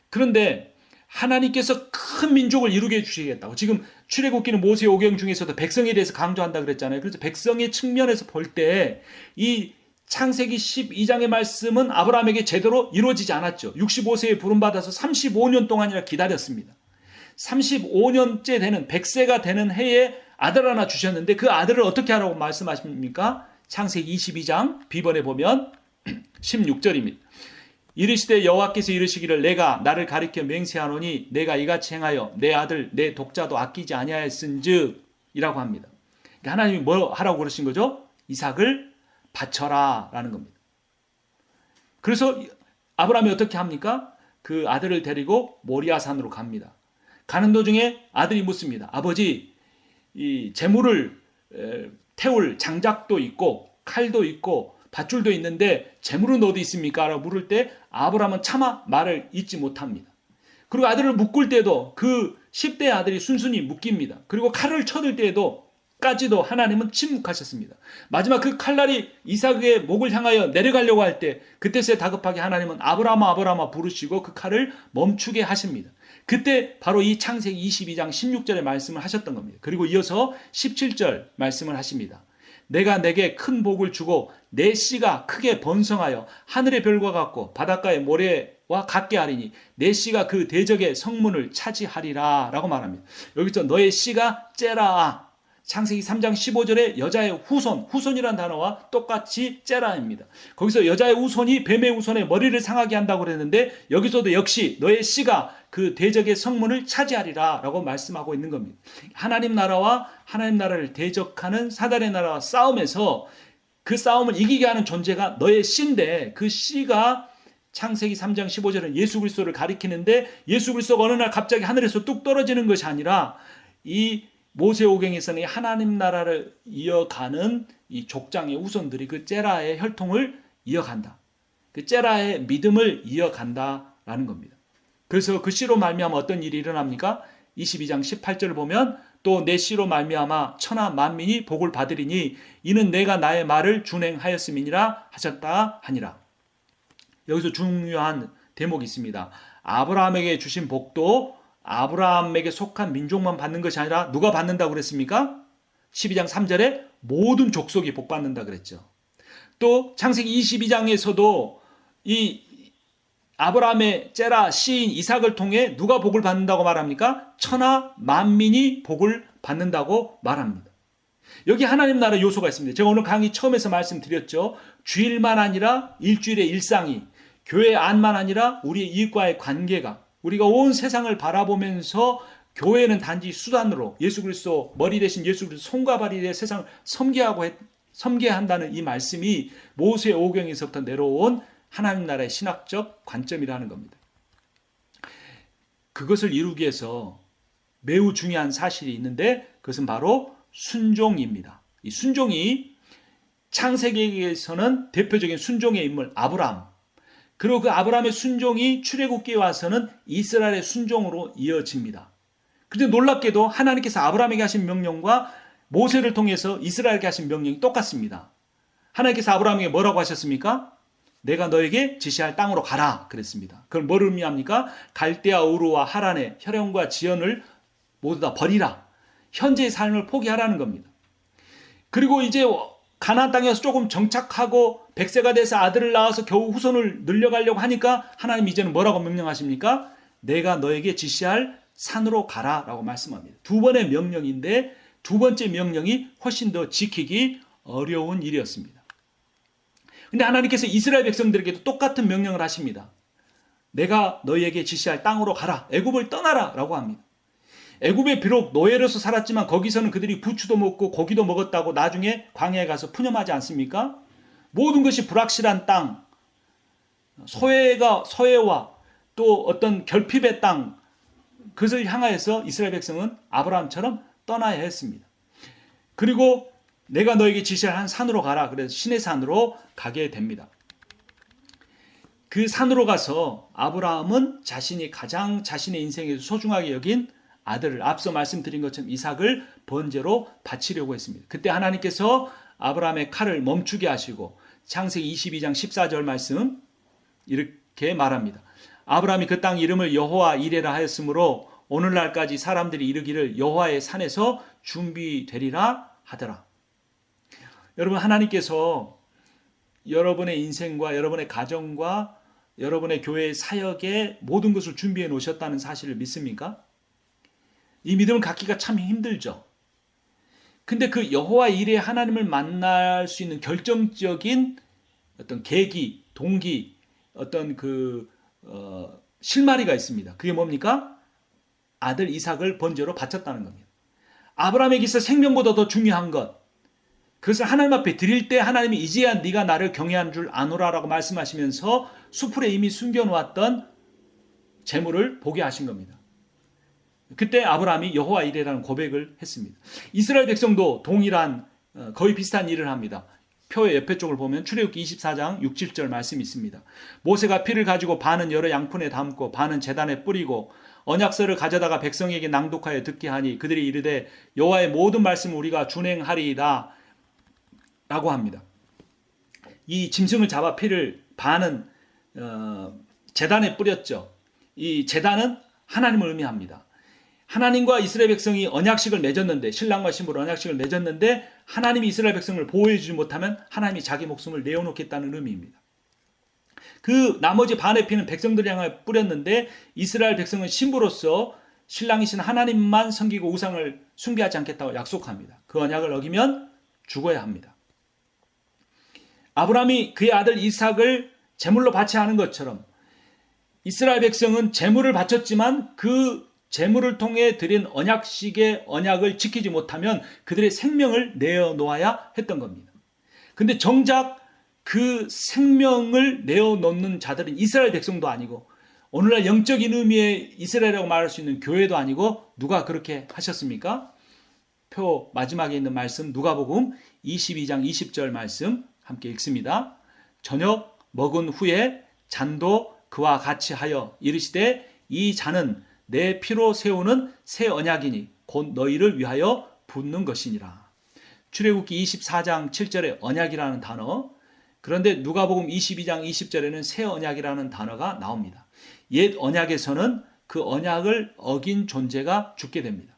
그런데 하나님께서 큰 민족을 이루게 해주시겠다고. 지금 출애굽기는 모세오경 중에서도 백성에 대해서 강조한다 그랬잖아요. 그래서 백성의 측면에서 볼 때 이 창세기 12장의 말씀은 아브라함에게 제대로 이루어지지 않았죠. 65세에 부름받아서 35년 동안이나 기다렸습니다. 35년째 되는 100세가 되는 해에 아들 하나 주셨는데 그 아들을 어떻게 하라고 말씀하십니까? 창세기 22장 비번에 보면 16절입니다. 이르시되 여호와께서 이르시기를 내가 나를 가리켜 맹세하노니 내가 이같이 행하여 내 아들 내 독자도 아끼지 아니하였은즉 이라고 합니다. 그러니까 하나님이 뭐 하라고 그러신 거죠? 이삭을 바쳐라 라는 겁니다. 그래서 아브라함이 어떻게 합니까? 그 아들을 데리고 모리아산으로 갑니다. 가는 도중에 아들이 묻습니다. 아버지, 이 재물을 태울 장작도 있고 칼도 있고 밧줄도 있는데 재물은 어디 있습니까? 라고 물을 때 아브라함은 차마 말을 잇지 못합니다. 그리고 아들을 묶을 때도 그 10대 아들이 순순히 묶입니다. 그리고 칼을 쳐들 때에도까지도 하나님은 침묵하셨습니다. 마지막 그 칼날이 이삭의 목을 향하여 내려가려고 할 때 그때서야 다급하게 하나님은 아브라함아 아브라함아 부르시고 그 칼을 멈추게 하십니다. 그때 바로 이 창세기 22장 16절의 말씀을 하셨던 겁니다. 그리고 이어서 17절 말씀을 하십니다. 내가 내게 큰 복을 주고 내 씨가 크게 번성하여 하늘의 별과 같고 바닷가의 모래와 같게 하리니 내 씨가 그 대적의 성문을 차지하리라 라고 말합니다. 여기서 너의 씨가 째라. 창세기 3장 15절에 여자의 후손이란 단어와 똑같이 째라입니다. 거기서 여자의 후손이 뱀의 후손의 머리를 상하게 한다고 그랬는데 여기서도 역시 너의 씨가 그 대적의 성문을 차지하리라 라고 말씀하고 있는 겁니다. 하나님 나라와 하나님 나라를 대적하는 사단의 나라와 싸움에서 그 싸움을 이기게 하는 존재가 너의 씨인데 그 씨가 창세기 3장 15절은 예수 그리스도를 가리키는데 예수 그리스도가 어느 날 갑자기 하늘에서 뚝 떨어지는 것이 아니라 이 모세오경에서는 하나님 나라를 이어가는 이 족장의 후손들이 그 째라의 혈통을 이어간다. 그 째라의 믿음을 이어간다라는 겁니다. 그래서 그 씨로 말미암아 어떤 일이 일어납니까? 22장 18절을 보면 또 내 씨로 말미암아 천하 만민이 복을 받으리니 이는 내가 나의 말을 준행하였음이니라 하셨다 하니라. 여기서 중요한 대목이 있습니다. 아브라함에게 주신 복도 아브라함에게 속한 민족만 받는 것이 아니라 누가 받는다고 그랬습니까? 12장 3절에 모든 족속이 복 받는다 그랬죠. 또 창세기 22장에서도 이 아브라함의 째라 씨인 이삭을 통해 누가 복을 받는다고 말합니까? 천하 만민이 복을 받는다고 말합니다. 여기 하나님 나라 요소가 있습니다. 제가 오늘 강의 처음에서 말씀드렸죠. 주일만 아니라 일주일의 일상이, 교회 안만 아니라 우리의 이웃과의 관계가, 우리가 온 세상을 바라보면서 교회는 단지 수단으로 예수 그리스도 머리 대신 예수 그리스도 손과 발이 된 세상을 섬겨야 한다는 이 말씀이 모세오경에서부터 내려온 하나님 나라의 신학적 관점이라는 겁니다. 그것을 이루기 위해서 매우 중요한 사실이 있는데 그것은 바로 순종입니다. 이 순종이 창세기에서는 대표적인 순종의 인물 아브라함, 그리고 그 아브라함의 순종이 출애굽기에 와서는 이스라엘의 순종으로 이어집니다. 그런데 놀랍게도 하나님께서 아브라함에게 하신 명령과 모세를 통해서 이스라엘에게 하신 명령이 똑같습니다. 하나님께서 아브라함에게 뭐라고 하셨습니까? 내가 너에게 지시할 땅으로 가라 그랬습니다. 그걸 뭘 의미합니까? 갈대아 우르와 하란의 혈연과 지연을 모두 다 버리라. 현재의 삶을 포기하라는 겁니다. 그리고 이제 가나안 땅에서 조금 정착하고 100세가 돼서 아들을 낳아서 겨우 후손을 늘려가려고 하니까 하나님 이제는 뭐라고 명령하십니까? 내가 너에게 지시할 산으로 가라 라고 말씀합니다. 두 번의 명령인데 두 번째 명령이 훨씬 더 지키기 어려운 일이었습니다. 근데 하나님께서 이스라엘 백성들에게도 똑같은 명령을 하십니다. 내가 너희에게 지시할 땅으로 가라. 애굽을 떠나라 라고 합니다. 애굽에 비록 노예로서 살았지만 거기서는 그들이 부추도 먹고 고기도 먹었다고 나중에 광야에 가서 푸념하지 않습니까? 모든 것이 불확실한 땅, 소외와 또 어떤 결핍의 땅, 그것을 향하여서 이스라엘 백성은 아브라함처럼 떠나야 했습니다. 그리고 내가 너에게 지시한 산으로 가라. 그래서 신의 산으로 가게 됩니다. 그 산으로 가서 아브라함은 자신이 가장 자신의 인생에서 소중하게 여긴 아들을, 앞서 말씀드린 것처럼 이삭을 번제로 바치려고 했습니다. 그때 하나님께서 아브라함의 칼을 멈추게 하시고 창세기 22장 14절 말씀 이렇게 말합니다. 아브라함이 그 땅 이름을 여호와 이레라 하였으므로 오늘날까지 사람들이 이르기를 여호와의 산에서 준비되리라 하더라. 여러분, 하나님께서 여러분의 인생과 여러분의 가정과 여러분의 교회의 사역에 모든 것을 준비해 놓으셨다는 사실을 믿습니까? 이 믿음을 갖기가 참 힘들죠. 근데 그 여호와 이레 하나님을 만날 수 있는 결정적인 어떤 계기, 동기, 어떤 실마리가 있습니다. 그게 뭡니까? 아들 이삭을 번제로 바쳤다는 겁니다. 아브라함에게 있어 생명보다 더 중요한 것, 그것을 하나님 앞에 드릴 때 하나님이 이제야 네가 나를 경외한 줄 아노라라고 말씀하시면서 수풀에 이미 숨겨놓았던 재물을 보게 하신 겁니다. 그때 아브라함이 여호와 이레라는 고백을 했습니다. 이스라엘 백성도 동일한 거의 비슷한 일을 합니다. 표의 옆에 쪽을 보면 출애굽기 24장 6, 7절 말씀이 있습니다. 모세가 피를 가지고 반은 여러 양푼에 담고 반은 제단에 뿌리고 언약서를 가져다가 백성에게 낭독하여 듣게 하니 그들이 이르되 여호와의 모든 말씀을 우리가 준행하리이다 라고 합니다. 이 짐승을 잡아 피를 반은 제단에 뿌렸죠. 이 제단은 하나님을 의미합니다. 하나님과 이스라엘 백성이 언약식을 맺었는데, 신랑과 신부로 언약식을 맺었는데 하나님이 이스라엘 백성을 보호해 주지 못하면 하나님이 자기 목숨을 내어놓겠다는 의미입니다. 그 나머지 반의 피는 백성들을 향해 뿌렸는데 이스라엘 백성은 신부로서 신랑이신 하나님만 섬기고 우상을 숭배하지 않겠다고 약속합니다. 그 언약을 어기면 죽어야 합니다. 아브라함이 그의 아들 이삭을 제물로 바쳐야 하는 것처럼 이스라엘 백성은 제물을 바쳤지만 그 제물을 통해 드린 언약식의 언약을 지키지 못하면 그들의 생명을 내어놓아야 했던 겁니다. 근데 정작 그 생명을 내어놓는 자들은 이스라엘 백성도 아니고 오늘날 영적인 의미의 이스라엘이라고 말할 수 있는 교회도 아니고 누가 그렇게 하셨습니까? 표 마지막에 있는 말씀 누가복음 22장 20절 말씀 함께 읽습니다. 저녁 먹은 후에 잔도 그와 같이 하여 이르시되 이 잔은 내 피로 세우는 새 언약이니 곧 너희를 위하여 붓는 것이니라. 출애굽기 24장 7절에 언약이라는 단어, 그런데 누가복음 22장 20절에는 새 언약이라는 단어가 나옵니다. 옛 언약에서는 그 언약을 어긴 존재가 죽게 됩니다.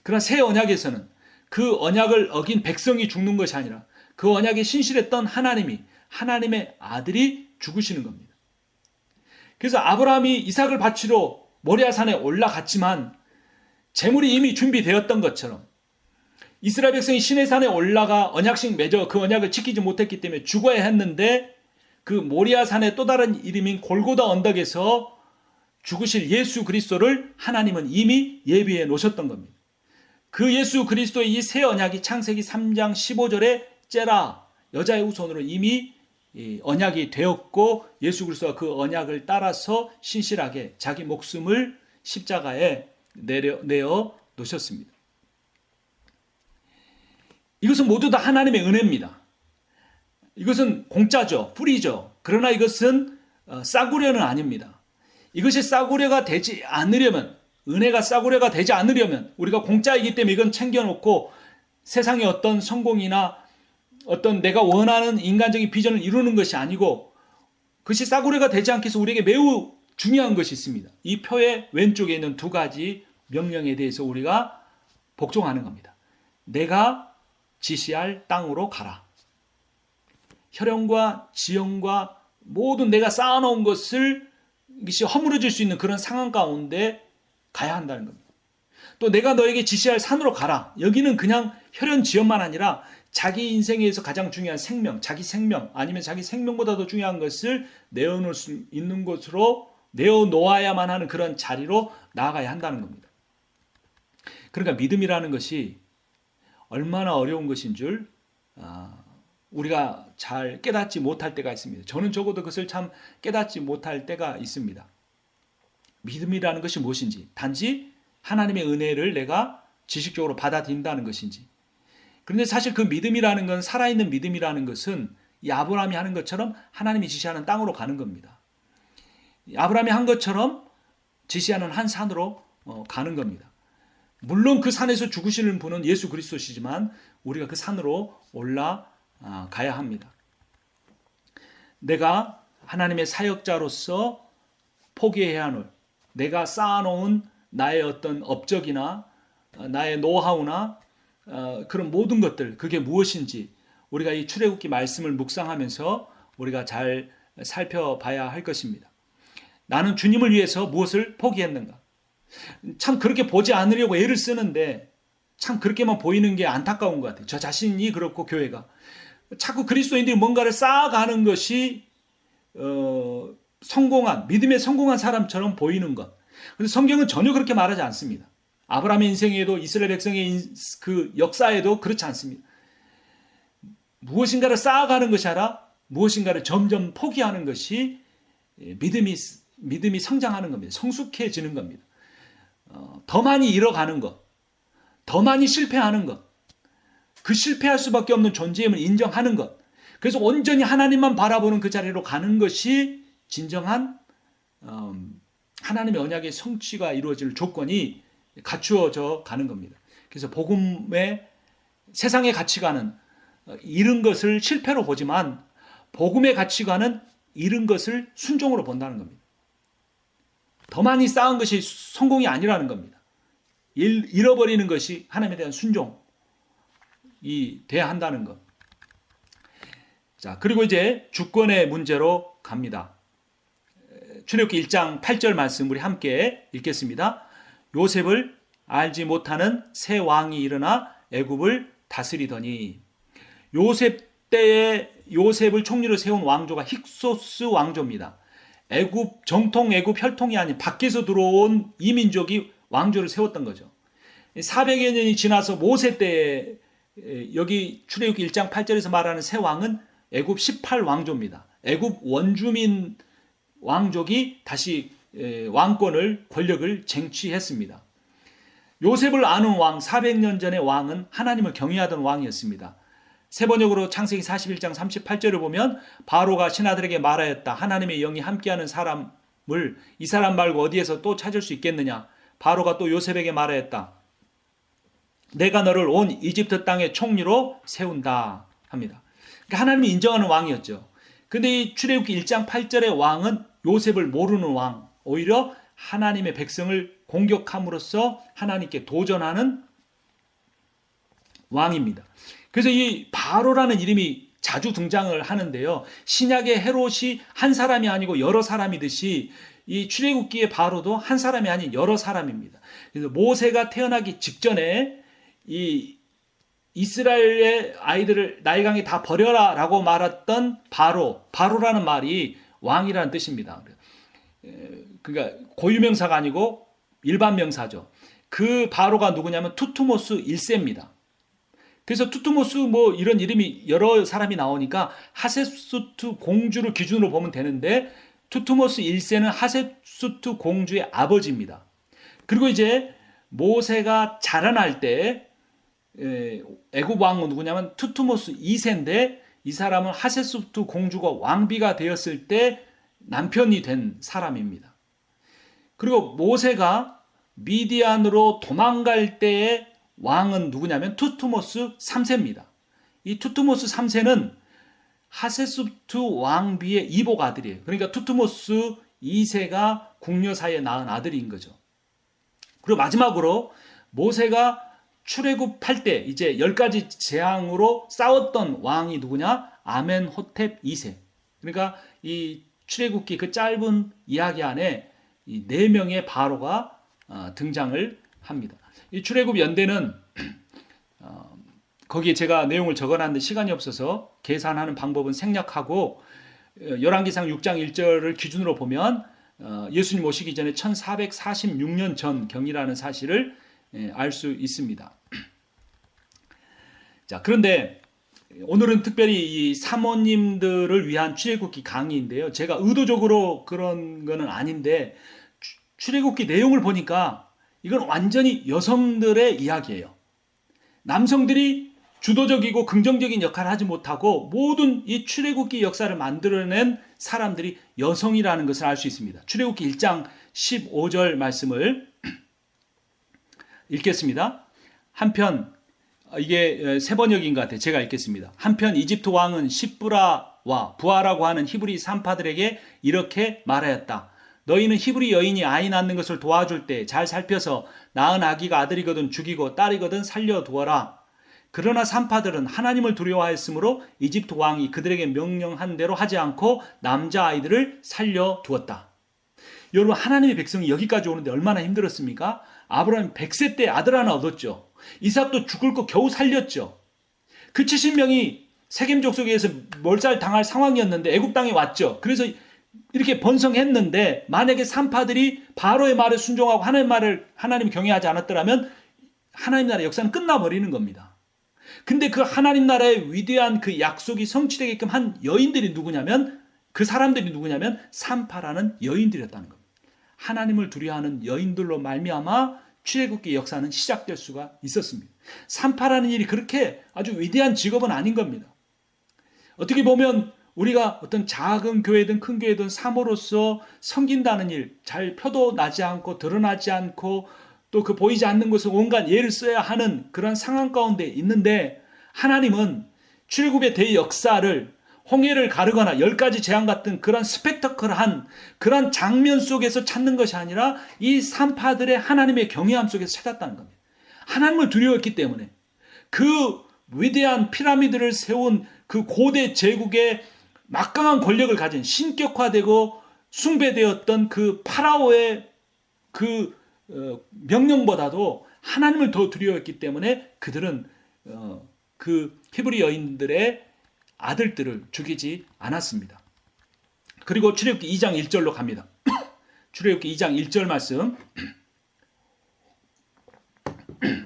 그러나 새 언약에서는 그 언약을 어긴 백성이 죽는 것이 아니라 그 언약에 신실했던 하나님의 아들이 죽으시는 겁니다. 그래서 아브라함이 이삭을 바치러 모리아산에 올라갔지만 제물이 이미 준비되었던 것처럼 이스라엘 백성이 시내산에 올라가 언약식 맺어 그 언약을 지키지 못했기 때문에 죽어야 했는데 그 모리아산의 또 다른 이름인 골고다 언덕에서 죽으실 예수 그리스도를 하나님은 이미 예비해 놓으셨던 겁니다. 그 예수 그리스도의 이 새 언약이 창세기 3장 15절에 째라 여자의 후손으로 이미 언약이 되었고 예수 그리스도가 그 언약을 따라서 신실하게 자기 목숨을 십자가에 내어 놓으셨습니다. 이것은 모두 다 하나님의 은혜입니다. 이것은 공짜죠. 뿌리죠. 그러나 이것은 싸구려는 아닙니다. 이것이 싸구려가 되지 않으려면, 은혜가 싸구려가 되지 않으려면 우리가 공짜이기 때문에 이건 챙겨놓고 세상의 어떤 성공이나 어떤 내가 원하는 인간적인 비전을 이루는 것이 아니고 그것이 싸구려가 되지 않기 위해서 우리에게 매우 중요한 것이 있습니다. 이 표의 왼쪽에 있는 두 가지 명령에 대해서 우리가 복종하는 겁니다. 내가 지시할 땅으로 가라. 혈연과 지형과 모든 내가 쌓아놓은 것을 이것이 허물어질 수 있는 그런 상황 가운데 가야 한다는 겁니다. 또 내가 너에게 지시할 산으로 가라. 여기는 그냥 혈연 지형만 아니라 자기 인생에서 가장 중요한 생명, 자기 생명 아니면 자기 생명보다 더 중요한 것을 내어놓을 수 있는 곳으로 내어놓아야만 하는 그런 자리로 나아가야 한다는 겁니다. 그러니까 믿음이라는 것이 얼마나 어려운 것인 줄 우리가 잘 깨닫지 못할 때가 있습니다. 저는 적어도 그것을 참 깨닫지 못할 때가 있습니다. 믿음이라는 것이 무엇인지, 단지 하나님의 은혜를 내가 지식적으로 받아들인다는 것인지. 그런데 사실 그 믿음이라는 건, 살아있는 믿음이라는 것은 이 아브라함이 하는 것처럼 하나님이 지시하는 땅으로 가는 겁니다. 아브라함이 한 것처럼 지시하는 한 산으로 가는 겁니다. 물론 그 산에서 죽으시는 분은 예수 그리스도시지만 우리가 그 산으로 올라가야 합니다. 내가 하나님의 사역자로서 포기해야 하는, 내가 쌓아놓은 나의 어떤 업적이나 나의 노하우나 그런 모든 것들, 그게 무엇인지 우리가 이 출애굽기 말씀을 묵상하면서 우리가 잘 살펴봐야 할 것입니다. 나는 주님을 위해서 무엇을 포기했는가? 참 그렇게 보지 않으려고 애를 쓰는데 참 그렇게만 보이는 게 안타까운 것 같아요. 저 자신이 그렇고 교회가 자꾸 그리스도인들이 뭔가를 쌓아가는 것이 성공한, 믿음에 성공한 사람처럼 보이는 것. 그런데 성경은 전혀 그렇게 말하지 않습니다. 아브라함의 인생에도, 이스라엘 백성의 그 역사에도 그렇지 않습니다. 무엇인가를 쌓아가는 것이 아니라 무엇인가를 점점 포기하는 것이 믿음이 성장하는 겁니다. 성숙해지는 겁니다. 더 많이 잃어가는 것, 더 많이 실패하는 것, 그 실패할 수밖에 없는 존재임을 인정하는 것, 그래서 온전히 하나님만 바라보는 그 자리로 가는 것이 진정한 하나님의 언약의 성취가 이루어질 조건이 갖추어져 가는 겁니다. 그래서 복음의 세상의 가치관은 잃은 것을 실패로 보지만 복음의 가치관은 잃은 것을 순종으로 본다는 겁니다. 더 많이 쌓은 것이 성공이 아니라는 겁니다. 잃어버리는 것이 하나님에 대한 순종이 돼야 한다는 것. 자, 그리고 이제 주권의 문제로 갑니다. 출애굽기 1장 8절 말씀 우리 함께 읽겠습니다. 요셉을 알지 못하는 새 왕이 일어나 애굽을 다스리더니, 요셉 때에 요셉을 총리로 세운 왕조가 힉소스 왕조입니다. 애굽, 정통 애굽 혈통이 아닌 밖에서 들어온 이민족이 왕조를 세웠던 거죠. 400여 년이 지나서 모세 때에, 여기 출애굽기 1장 8절에서 말하는 새 왕은 애굽 18왕조입니다. 애굽 원주민 왕족이 다시 왕권을, 권력을 쟁취했습니다. 요셉을 아는 왕, 400년 전의 왕은 하나님을 경외하던 왕이었습니다. 세 번역으로 창세기 41장 38절을 보면 바로가 신하들에게 말하였다. 하나님의 영이 함께하는 사람을 이 사람 말고 어디에서 또 찾을 수 있겠느냐. 바로가 또 요셉에게 말하였다. 내가 너를 온 이집트 땅의 총리로 세운다 합니다. 그러니까 하나님이 인정하는 왕이었죠. 근데 이 출애굽기 1장 8절의 왕은 요셉을 모르는 왕, 오히려 하나님의 백성을 공격함으로써 하나님께 도전하는 왕입니다. 그래서 이 바로라는 이름이 자주 등장을 하는데요. 신약의 헤롯이 한 사람이 아니고 여러 사람이듯이 이 출애굽기의 바로도 한 사람이 아닌 여러 사람입니다. 그래서 모세가 태어나기 직전에 이 이스라엘의 아이들을 나일강에 다 버려라 라고 말했던 바로라는 말이 왕이라는 뜻입니다. 그러니까 고유명사가 아니고 일반 명사죠. 그 바로가 누구냐면 투투모스 1세입니다. 그래서 투투모스 뭐 이런 이름이 여러 사람이 나오니까 하셋수트 공주를 기준으로 보면 되는데 투투모스 1세는 하셋수트 공주의 아버지입니다. 그리고 이제 모세가 자라날 때 애굽 왕은 누구냐면 투투모스 2세인데 이 사람은 하셋수트 공주가 왕비가 되었을 때 남편이 된 사람입니다. 그리고 모세가 미디안으로 도망갈 때의 왕은 누구냐면 투투모스 3세입니다. 이 투투모스 3세는 하셋수트 왕비의 이복 아들이에요. 그러니까 투투모스 2세가 궁녀 사이에 낳은 아들인 거죠. 그리고 마지막으로 모세가 출애굽할 때 이제 10가지 재앙으로 싸웠던 왕이 누구냐? 아멘호텝 2세. 그러니까 이 출애굽기 그 짧은 이야기 안에 이 4명의 바로가 등장을 합니다. 이 출애굽 연대는 거기에 제가 내용을 적어놨는데 시간이 없어서 계산하는 방법은 생략하고 열왕기상 6장 1절을 기준으로 보면 예수님 오시기 전에 1446년 전 경이라는 사실을 알 수 있습니다. 자, 그런데 오늘은 특별히 이 사모님들을 위한 출애굽기 강의인데요. 제가 의도적으로 그런 거는 아닌데 출애굽기 내용을 보니까 이건 완전히 여성들의 이야기예요. 남성들이 주도적이고 긍정적인 역할을 하지 못하고 모든 이 출애굽기 역사를 만들어낸 사람들이 여성이라는 것을 알 수 있습니다. 출애굽기 1장 15절 말씀을 읽겠습니다. 한편 이게 세 번역인 것 같아요. 제가 읽겠습니다. 한편 이집트 왕은 시브라와 부하라고 하는 히브리 산파들에게 이렇게 말하였다. 너희는 히브리 여인이 아이 낳는 것을 도와줄 때 잘 살펴서 낳은 아기가 아들이거든 죽이고 딸이거든 살려두어라. 그러나 산파들은 하나님을 두려워하였으므로 이집트 왕이 그들에게 명령한 대로 하지 않고 남자아이들을 살려두었다. 여러분, 하나님의 백성이 여기까지 오는데 얼마나 힘들었습니까? 아브라함이 100세 때 아들 하나 얻었죠. 이삭도 죽을 거 겨우 살렸죠. 그 70명이 세겜 족속에 의해서 몰살당할 상황이었는데 애굽 땅에 왔죠. 그래서 이렇게 번성했는데 만약에 산파들이 바로의 말에 순종하고 하나님 경외하지 않았더라면 하나님 나라의 역사는 끝나버리는 겁니다. 근데 그 하나님 나라의 위대한 그 약속이 성취되게끔 한 여인들이 누구냐면, 그 사람들이 누구냐면 산파라는 여인들이었다는 겁니다. 하나님을 두려워하는 여인들로 말미암아 출애굽기 역사는 시작될 수가 있었습니다. 산파라는 일이 그렇게 아주 위대한 직업은 아닌 겁니다. 어떻게 보면 우리가 어떤 작은 교회든 큰 교회든 사모로서 섬긴다는 일, 잘 표도 나지 않고 드러나지 않고 또 그 보이지 않는 곳에 온갖 예를 써야 하는 그런 상황 가운데 있는데, 하나님은 출애굽의 대역사를 홍해를 가르거나 10가지 재앙 같은 그런 스펙터클한 그런 장면 속에서 찾는 것이 아니라 이 산파들의 하나님의 경외함 속에서 찾았다는 겁니다. 하나님을 두려워했기 때문에 그 위대한 피라미드를 세운 그 고대 제국의 막강한 권력을 가진 신격화되고 숭배되었던 그 파라오의 그 명령보다도 하나님을 더 두려워했기 때문에 그들은 그 히브리 여인들의 아들들을 죽이지 않았습니다. 그리고 출애굽기 2장 1절로 갑니다. 출애굽기 2장 1절 말씀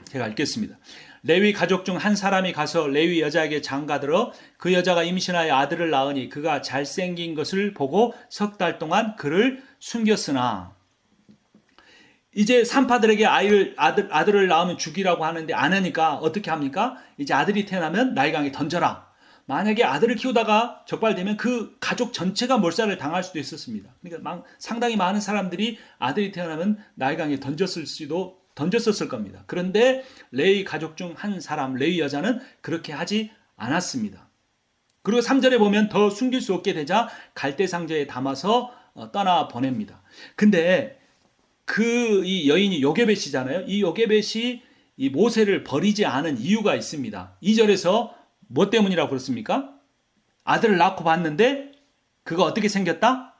제가 읽겠습니다. 레위 가족 중 한 사람이 가서 레위 여자에게 장가들어 그 여자가 임신하여 아들을 낳으니 그가 잘생긴 것을 보고 석 달 동안 그를 숨겼으나, 이제 산파들에게 아들을 낳으면 죽이라고 하는데 안 하니까 어떻게 합니까? 이제 아들이 태어나면 나일강에 던져라. 만약에 아들을 키우다가 적발되면 그 가족 전체가 몰살을 당할 수도 있었습니다. 그러니까 상당히 많은 사람들이 아들이 태어나면 나일강에 던졌었을 겁니다. 그런데 레위 가족 중 한 사람, 레위 여자는 그렇게 하지 않았습니다. 그리고 3절에 보면 더 숨길 수 없게 되자 갈대 상자에 담아서 떠나 보냅니다. 근데 이 여인이 요게벳이잖아요. 이 요게벳이 이 모세를 버리지 않은 이유가 있습니다. 2절에서 뭐 때문이라고 그렇습니까? 아들을 낳고 봤는데 그가 어떻게 생겼다?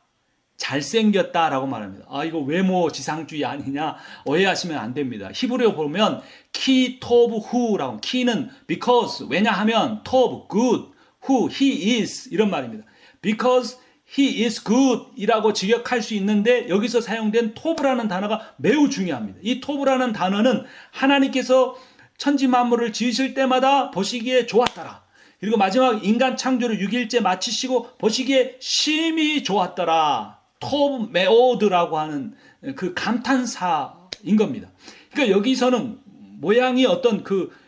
잘생겼다라고 말합니다. 이거 외모 지상주의 아니냐 오해하시면 안 됩니다. 히브리어 보면 키 토브 후라고, 키는 because 왜냐하면 토브 good, who he is 이런 말입니다. because he is good 이라고 직역할 수 있는데 여기서 사용된 토브라는 단어가 매우 중요합니다. 이 토브라는 단어는 하나님께서 천지 만물을 지으실 때마다 보시기에 좋았더라. 그리고 마지막 인간 창조를 6일째 마치시고 보시기에 심히 좋았더라. 토브 메오드라고 하는 그 감탄사인 겁니다. 그러니까 여기서는 모양이 어떤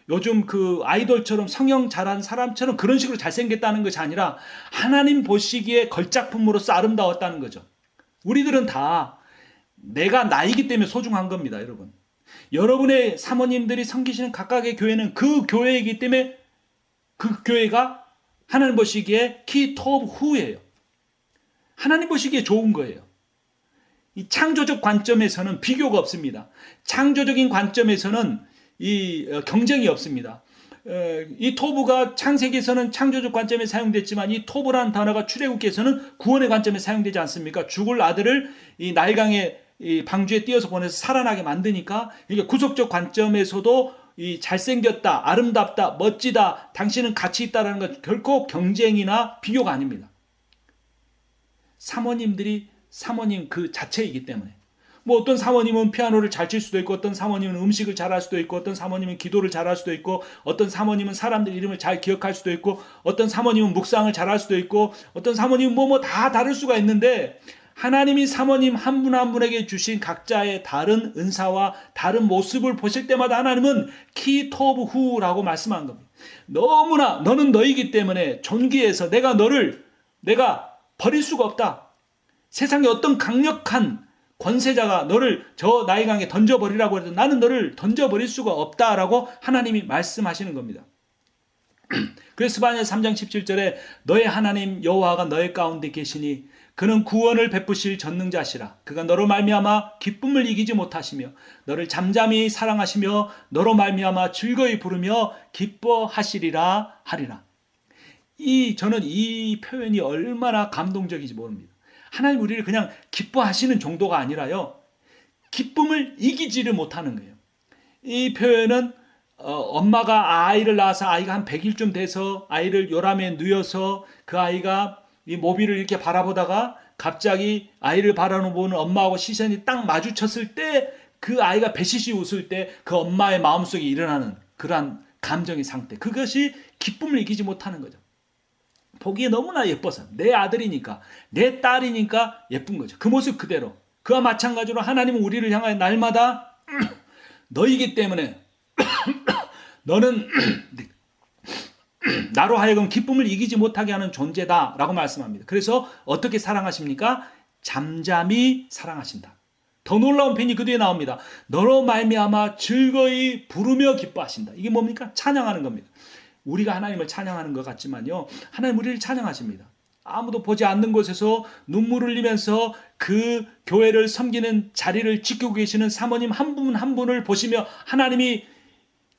요즘 아이돌처럼 성형 잘한 사람처럼 그런 식으로 잘생겼다는 것이 아니라 하나님 보시기에 걸작품으로서 아름다웠다는 거죠. 우리들은 다 내가 나이기 때문에 소중한 겁니다, 여러분. 여러분의 사모님들이 섬기시는 각각의 교회는 그 교회이기 때문에 그 교회가 하나님 보시기에 키 토브 후예요. 하나님 보시기에 좋은 거예요. 이 창조적 관점에서는 비교가 없습니다. 창조적인 관점에서는 이 경쟁이 없습니다. 이 토브가 창세기에서는 창조적 관점에 사용됐지만 이 토브라는 단어가 출애굽기에서는 구원의 관점에 사용되지 않습니까? 죽을 아들을 이 나일강의 이 방주에 띄어서 보내서 살아나게 만드니까 이게 구속적 관점에서도 이 잘생겼다, 아름답다, 멋지다, 당신은 가치 있다라는 것 결코 경쟁이나 비교가 아닙니다. 사모님 그 자체이기 때문에 뭐 어떤 사모님은 피아노를 잘 칠 수도 있고, 어떤 사모님은 음식을 잘할 수도 있고, 어떤 사모님은 기도를 잘할 수도 있고, 어떤 사모님은 사람들 이름을 잘 기억할 수도 있고, 어떤 사모님은 묵상을 잘할 수도 있고, 어떤 사모님은 뭐 다 다를 수가 있는데, 하나님이 사모님 한 분 한 분에게 주신 각자의 다른 은사와 다른 모습을 보실 때마다 하나님은 키토브후라고 말씀한 겁니다. 너무나 너는 너이기 때문에 존귀해서 내가 버릴 수가 없다. 세상에 어떤 강력한 권세자가 너를 저 나의 강에 던져버리라고 해도 나는 너를 던져버릴 수가 없다라고 하나님이 말씀하시는 겁니다. 그래서 스바냐 3장 17절에 너의 하나님 여호와가 너의 가운데 계시니 그는 구원을 베푸실 전능자시라. 그가 너로 말미암아 기쁨을 이기지 못하시며 너를 잠잠히 사랑하시며 너로 말미암아 즐거이 부르며 기뻐하시리라 하리라. 저는 이 표현이 얼마나 감동적인지 모릅니다. 하나님 우리를 그냥 기뻐하시는 정도가 아니라요, 기쁨을 이기지를 못하는 거예요. 이 표현은 엄마가 아이를 낳아서 아이가 한 100일쯤 돼서 아이를 요람에 누워서 그 아이가 이 모비를 이렇게 바라보다가 갑자기 아이를 바라보는 엄마하고 시선이 딱 마주쳤을 때 그 아이가 배시시 웃을 때 그 엄마의 마음속에 일어나는 그러한 감정의 상태, 그것이 기쁨을 이기지 못하는 거죠. 보기에 너무나 예뻐서 내 아들이니까 내 딸이니까 예쁜 거죠. 그 모습 그대로. 그와 마찬가지로 하나님은 우리를 향하여 날마다 너이기 때문에 너는 나로 하여금 기쁨을 이기지 못하게 하는 존재다라고 말씀합니다. 그래서 어떻게 사랑하십니까? 잠잠히 사랑하신다. 더 놀라운 표현이 그 뒤에 나옵니다. 너로 말미암아 즐거이 부르며 기뻐하신다. 이게 뭡니까? 찬양하는 겁니다. 우리가 하나님을 찬양하는 것 같지만요, 하나님 우리를 찬양하십니다. 아무도 보지 않는 곳에서 눈물을 흘리면서 그 교회를 섬기는 자리를 지키고 계시는 사모님 한 분 한 분을 보시며 하나님이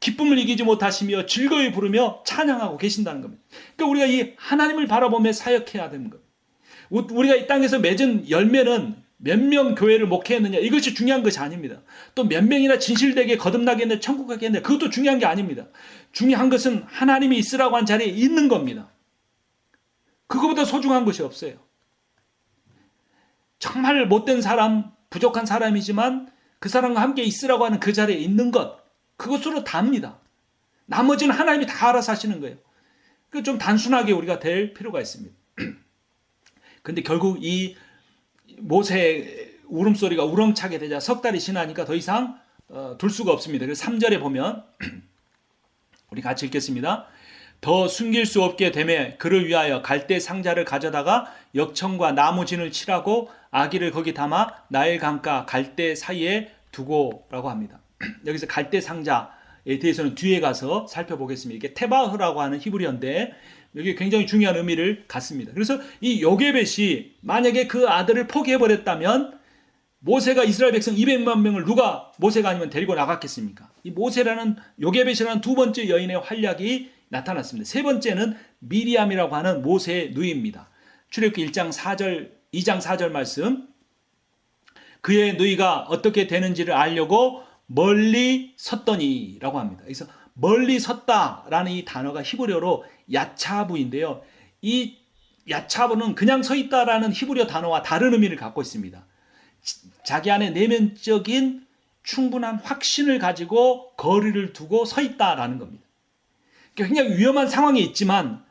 기쁨을 이기지 못하시며 즐거이 부르며 찬양하고 계신다는 겁니다. 그러니까 우리가 이 하나님을 바라보며 사역해야 되는 겁니다. 우리가 이 땅에서 맺은 열매는 몇 명 교회를 목회했느냐, 이것이 중요한 것이 아닙니다. 또 몇 명이나 진실되게 거듭나게 했느냐, 천국 가게 했느냐, 그것도 중요한 게 아닙니다. 중요한 것은 하나님이 있으라고 한 자리에 있는 겁니다. 그거보다 소중한 것이 없어요. 정말 못된 사람, 부족한 사람이지만 그 사람과 함께 있으라고 하는 그 자리에 있는 것, 그것으로 답니다. 나머지는 하나님이 다 알아서 하시는 거예요. 그 좀 단순하게 우리가 될 필요가 있습니다. 근데 결국 이 모세의 울음소리가 우렁차게 되자 석 달이 지나니까 더 이상 둘 수가 없습니다. 그래서 3절에 보면 우리 같이 읽겠습니다. 더 숨길 수 없게 되매 그를 위하여 갈대 상자를 가져다가 역청과 나무진을 칠하고 아기를 거기 담아 나일 강가 갈대 사이에 두고라고 합니다. 여기서 갈대 상자에 대해서는 뒤에 가서 살펴보겠습니다. 이게 테바흐라고 하는 히브리어인데 여기 굉장히 중요한 의미를 갖습니다. 그래서 이 요게벳이 만약에 그 아들을 포기해버렸다면 모세가 이스라엘 백성 200만 명을 누가 모세가 아니면 데리고 나갔겠습니까? 이 모세라는 요게벳이라는 두 번째 여인의 활약이 나타났습니다. 세 번째는 미리암이라고 하는 모세의 누이입니다. 출애굽기 2장 4절 말씀, 그의 누이가 어떻게 되는지를 알려고 멀리 섰더니라고 합니다. 그래서 멀리 섰다라는 이 단어가 히브리어로 야차부인데요. 이 야차부는 그냥 서 있다라는 히브리어 단어와 다른 의미를 갖고 있습니다. 자기 안에 내면적인 충분한 확신을 가지고 거리를 두고 서 있다라는 겁니다. 굉장히 위험한 상황에 있지만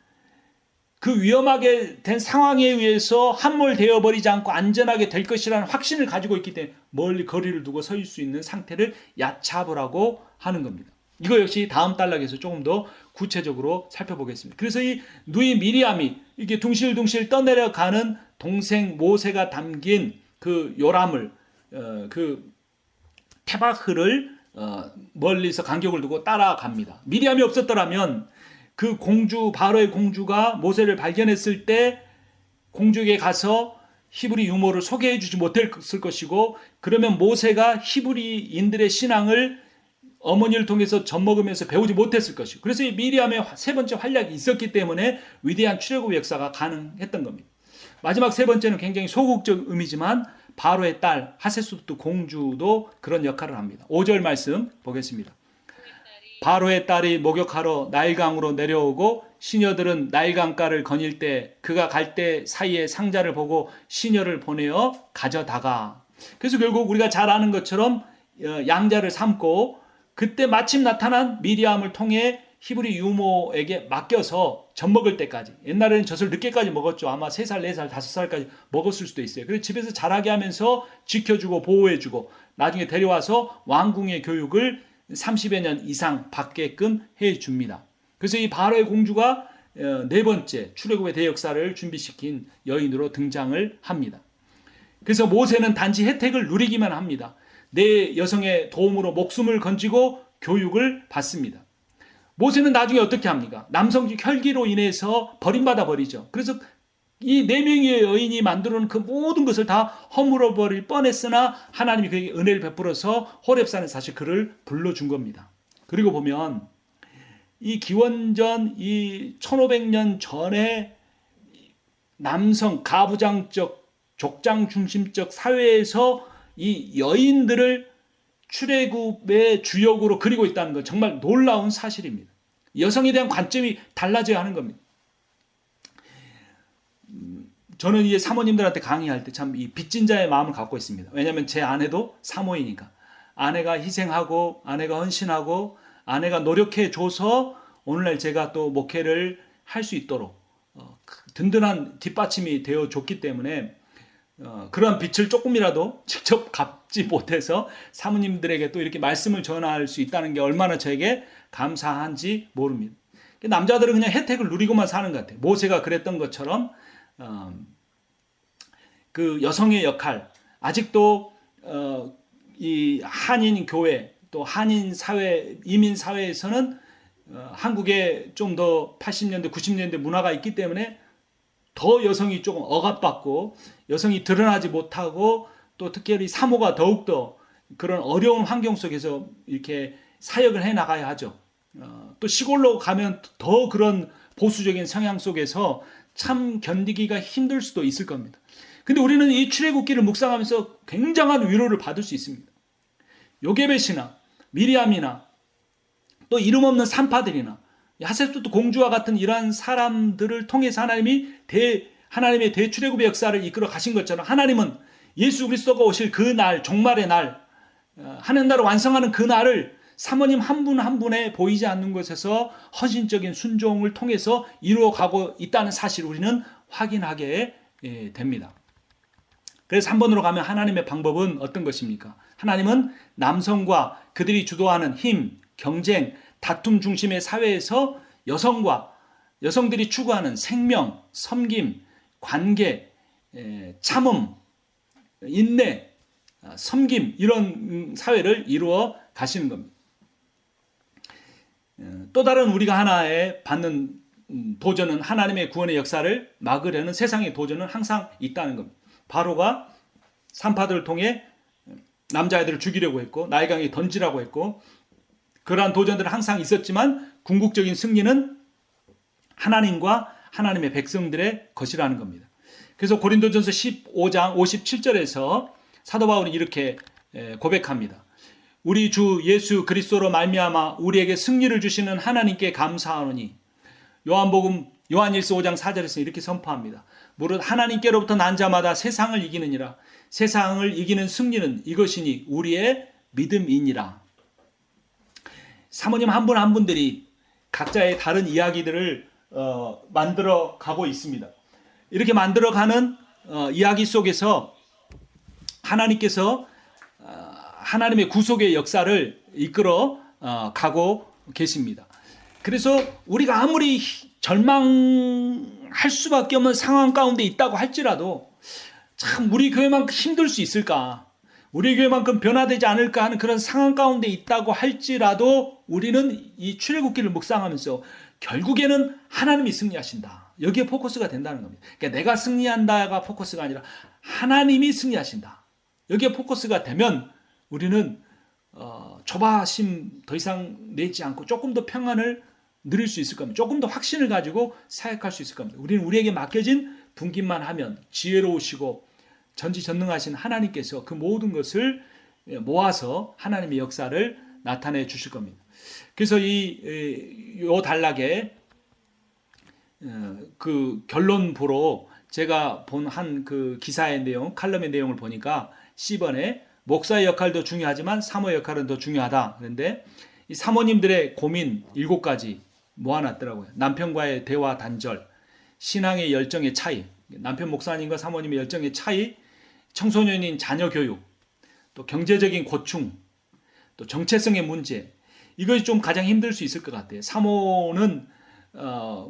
그 위험하게 된 상황에 의해서 함몰되어 버리지 않고 안전하게 될 것이라는 확신을 가지고 있기 때문에 멀리 거리를 두고 서 있을 수 있는 상태를 야차부라고 하는 겁니다. 이거 역시 다음 단락에서 조금 더 구체적으로 살펴보겠습니다. 그래서 이 누이 미리암이 이렇게 둥실둥실 떠내려가는 동생 모세가 담긴 그 요람을 그 테바흐를 멀리서 간격을 두고 따라갑니다. 미리암이 없었더라면 그 공주 바로의 공주가 모세를 발견했을 때 공주에게 가서 히브리 유모를 소개해 주지 못했을 것이고, 그러면 모세가 히브리인들의 신앙을 어머니를 통해서 젖먹으면서 배우지 못했을 것이고, 그래서 이 미리암의 세 번째 활약이 있었기 때문에 위대한 출애굽 역사가 가능했던 겁니다. 마지막 세 번째는 굉장히 소극적 의미지만 바로의 딸 하세수부트 공주도 그런 역할을 합니다. 5절 말씀 보겠습니다. 바로의 딸이 목욕하러 나일강으로 내려오고 시녀들은 나일강가를 거닐 때 그가 갈 때 사이에 상자를 보고 시녀를 보내어 가져다가, 그래서 결국 우리가 잘 아는 것처럼 양자를 삼고 그때 마침 나타난 미리암을 통해 히브리 유모에게 맡겨서 젖 먹을 때까지, 옛날에는 젖을 늦게까지 먹었죠. 아마 3살, 4살, 5살까지 먹었을 수도 있어요. 그래서 집에서 자라게 하면서 지켜주고 보호해주고 나중에 데려와서 왕궁의 교육을 30여 년 이상 받게끔 해줍니다. 그래서 이 바로의 공주가 4번째 출애굽의 대역사를 준비시킨 여인으로 등장을 합니다. 그래서 모세는 단지 혜택을 누리기만 합니다. 내 여성의 도움으로 목숨을 건지고 교육을 받습니다. 모세는 나중에 어떻게 합니까? 남성적 혈기로 인해서 버림받아 버리죠. 그래서 이 4명의 여인이 만들어 놓은 그 모든 것을 다 허물어 버릴 뻔했으나 하나님이 그에게 은혜를 베풀어서 호렙산에 사실 그를 불러준 겁니다. 그리고 보면 이 기원전 이 1500년 전에 남성 가부장적 족장 중심적 사회에서 이 여인들을 출애굽의 주역으로 그리고 있다는 건 정말 놀라운 사실입니다. 여성에 대한 관점이 달라져야 하는 겁니다. 저는 이제 사모님들한테 강의할 때 참 이 빚진 자의 마음을 갖고 있습니다. 왜냐하면 제 아내도 사모이니까. 아내가 희생하고 아내가 헌신하고 아내가 노력해 줘서 오늘날 제가 또 목회를 할 수 있도록 든든한 뒷받침이 되어 줬기 때문에 그러한 빚을 조금이라도 직접 갚지 못해서 사모님들에게 또 이렇게 말씀을 전할 수 있다는 게 얼마나 저에게 감사한지 모릅니다. 남자들은 그냥 혜택을 누리고만 사는 것 같아요. 모세가 그랬던 것처럼 그 여성의 역할, 아직도 이 한인 교회 또 한인 사회, 이민 사회에서는 한국에 좀 더 80년대, 90년대 문화가 있기 때문에 더 여성이 조금 억압받고 여성이 드러나지 못하고 또 특별히 사모가 더욱더 그런 어려운 환경 속에서 이렇게 사역을 해 나가야 하죠. 또 시골로 가면 더 그런 보수적인 성향 속에서 참 견디기가 힘들 수도 있을 겁니다. 근데 우리는 이 출애굽기를 묵상하면서 굉장한 위로를 받을 수 있습니다. 요게벳이나 미리암이나 또 이름 없는 산파들이나 하셉스트 공주와 같은 이러한 사람들을 통해서 하나님의 대출애굽의 역사를 이끌어 가신 것처럼 하나님은 예수 그리스도가 오실 그 날, 종말의 날, 하는 날을 완성하는 그 날을 사모님 한 분 한 분에 보이지 않는 곳에서 헌신적인 순종을 통해서 이루어가고 있다는 사실을 우리는 확인하게 됩니다. 그래서 3번으로 가면 하나님의 방법은 어떤 것입니까? 하나님은 남성과 그들이 주도하는 힘, 경쟁, 다툼 중심의 사회에서 여성들이 추구하는 생명, 섬김, 관계, 참음, 인내, 섬김 이런 사회를 이루어 가시는 겁니다. 또 다른 우리가 하나에 받는 도전은 하나님의 구원의 역사를 막으려는 세상의 도전은 항상 있다는 겁니다. 바로가 산파들을 통해 남자아이들을 죽이려고 했고 나일강에 던지라고 했고 그러한 도전들은 항상 있었지만 궁극적인 승리는 하나님과 하나님의 백성들의 것이라는 겁니다. 그래서 고린도전서 15장 57절에서 사도 바울은 이렇게 고백합니다. 우리 주 예수 그리스도로 말미암아 우리에게 승리를 주시는 하나님께 감사하노니 요한일서 5장 4절에서 이렇게 선포합니다. 무릇 하나님께로부터 난 자마다 세상을 이기느니라. 세상을 이기는 승리는 이것이니 우리의 믿음이니라. 사모님 한 분 한 분들이 각자의 다른 이야기들을 만들어 가고 있습니다. 이렇게 만들어가는 이야기 속에서 하나님께서 하나님의 구속의 역사를 이끌어 가고 계십니다. 그래서 우리가 아무리 절망할 수밖에 없는 상황 가운데 있다고 할지라도 참 우리 교회만큼 힘들 수 있을까? 우리 교회만큼 변화되지 않을까 하는 그런 상황 가운데 있다고 할지라도 우리는 이 출애굽기를 묵상하면서 결국에는 하나님이 승리하신다. 여기에 포커스가 된다는 겁니다. 그러니까 내가 승리한다가 포커스가 아니라 하나님이 승리하신다. 여기에 포커스가 되면 우리는 조바심 더 이상 내지 않고 조금 더 평안을 누릴 수 있을 겁니다. 조금 더 확신을 가지고 사역할 수 있을 겁니다. 우리는 우리에게 맡겨진 분깃만 하면 지혜로우시고 전지전능하신 하나님께서 그 모든 것을 모아서 하나님의 역사를 나타내 주실 겁니다. 그래서 요 단락에 그 결론부로 제가 본 한 그 기사의 내용, 칼럼의 내용을 보니까 C번에 목사의 역할도 중요하지만 사모의 역할은 더 중요하다. 그런데 이 사모님들의 고민 7가지 모아놨더라고요. 남편과의 대화 단절, 신앙의 열정의 차이, 남편 목사님과 사모님의 열정의 차이, 청소년인 자녀 교육, 또 경제적인 고충, 또 정체성의 문제. 이것이 좀 가장 힘들 수 있을 것 같아요. 사모는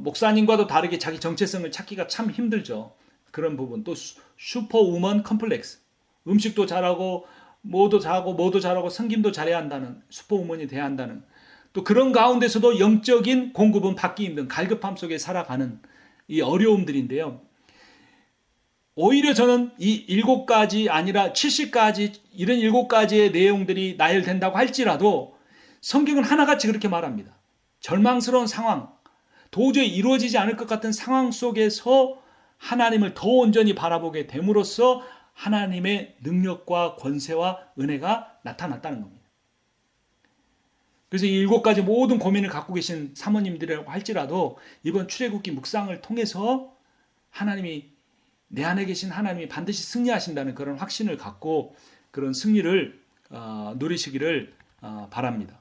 목사님과도 다르게 자기 정체성을 찾기가 참 힘들죠. 그런 부분. 또 슈퍼우먼 컴플렉스. 음식도 잘하고 뭐도 잘하고 섬김도 잘해야 한다는, 슈퍼우먼이 돼야 한다는, 또 그런 가운데서도 영적인 공급은 받기 힘든 갈급함 속에 살아가는 이 어려움들인데요. 오히려 저는 이 7가지 아니라 70가지, 이런 7가지의 내용들이 나열된다고 할지라도 성경은 하나같이 그렇게 말합니다. 절망스러운 상황, 도저히 이루어지지 않을 것 같은 상황 속에서 하나님을 더 온전히 바라보게 됨으로써 하나님의 능력과 권세와 은혜가 나타났다는 겁니다. 그래서 이 7가지 모든 고민을 갖고 계신 사모님들이라고 할지라도 이번 출애굽기 묵상을 통해서 하나님이, 내 안에 계신 하나님이 반드시 승리하신다는 그런 확신을 갖고 그런 승리를 누리시기를 바랍니다.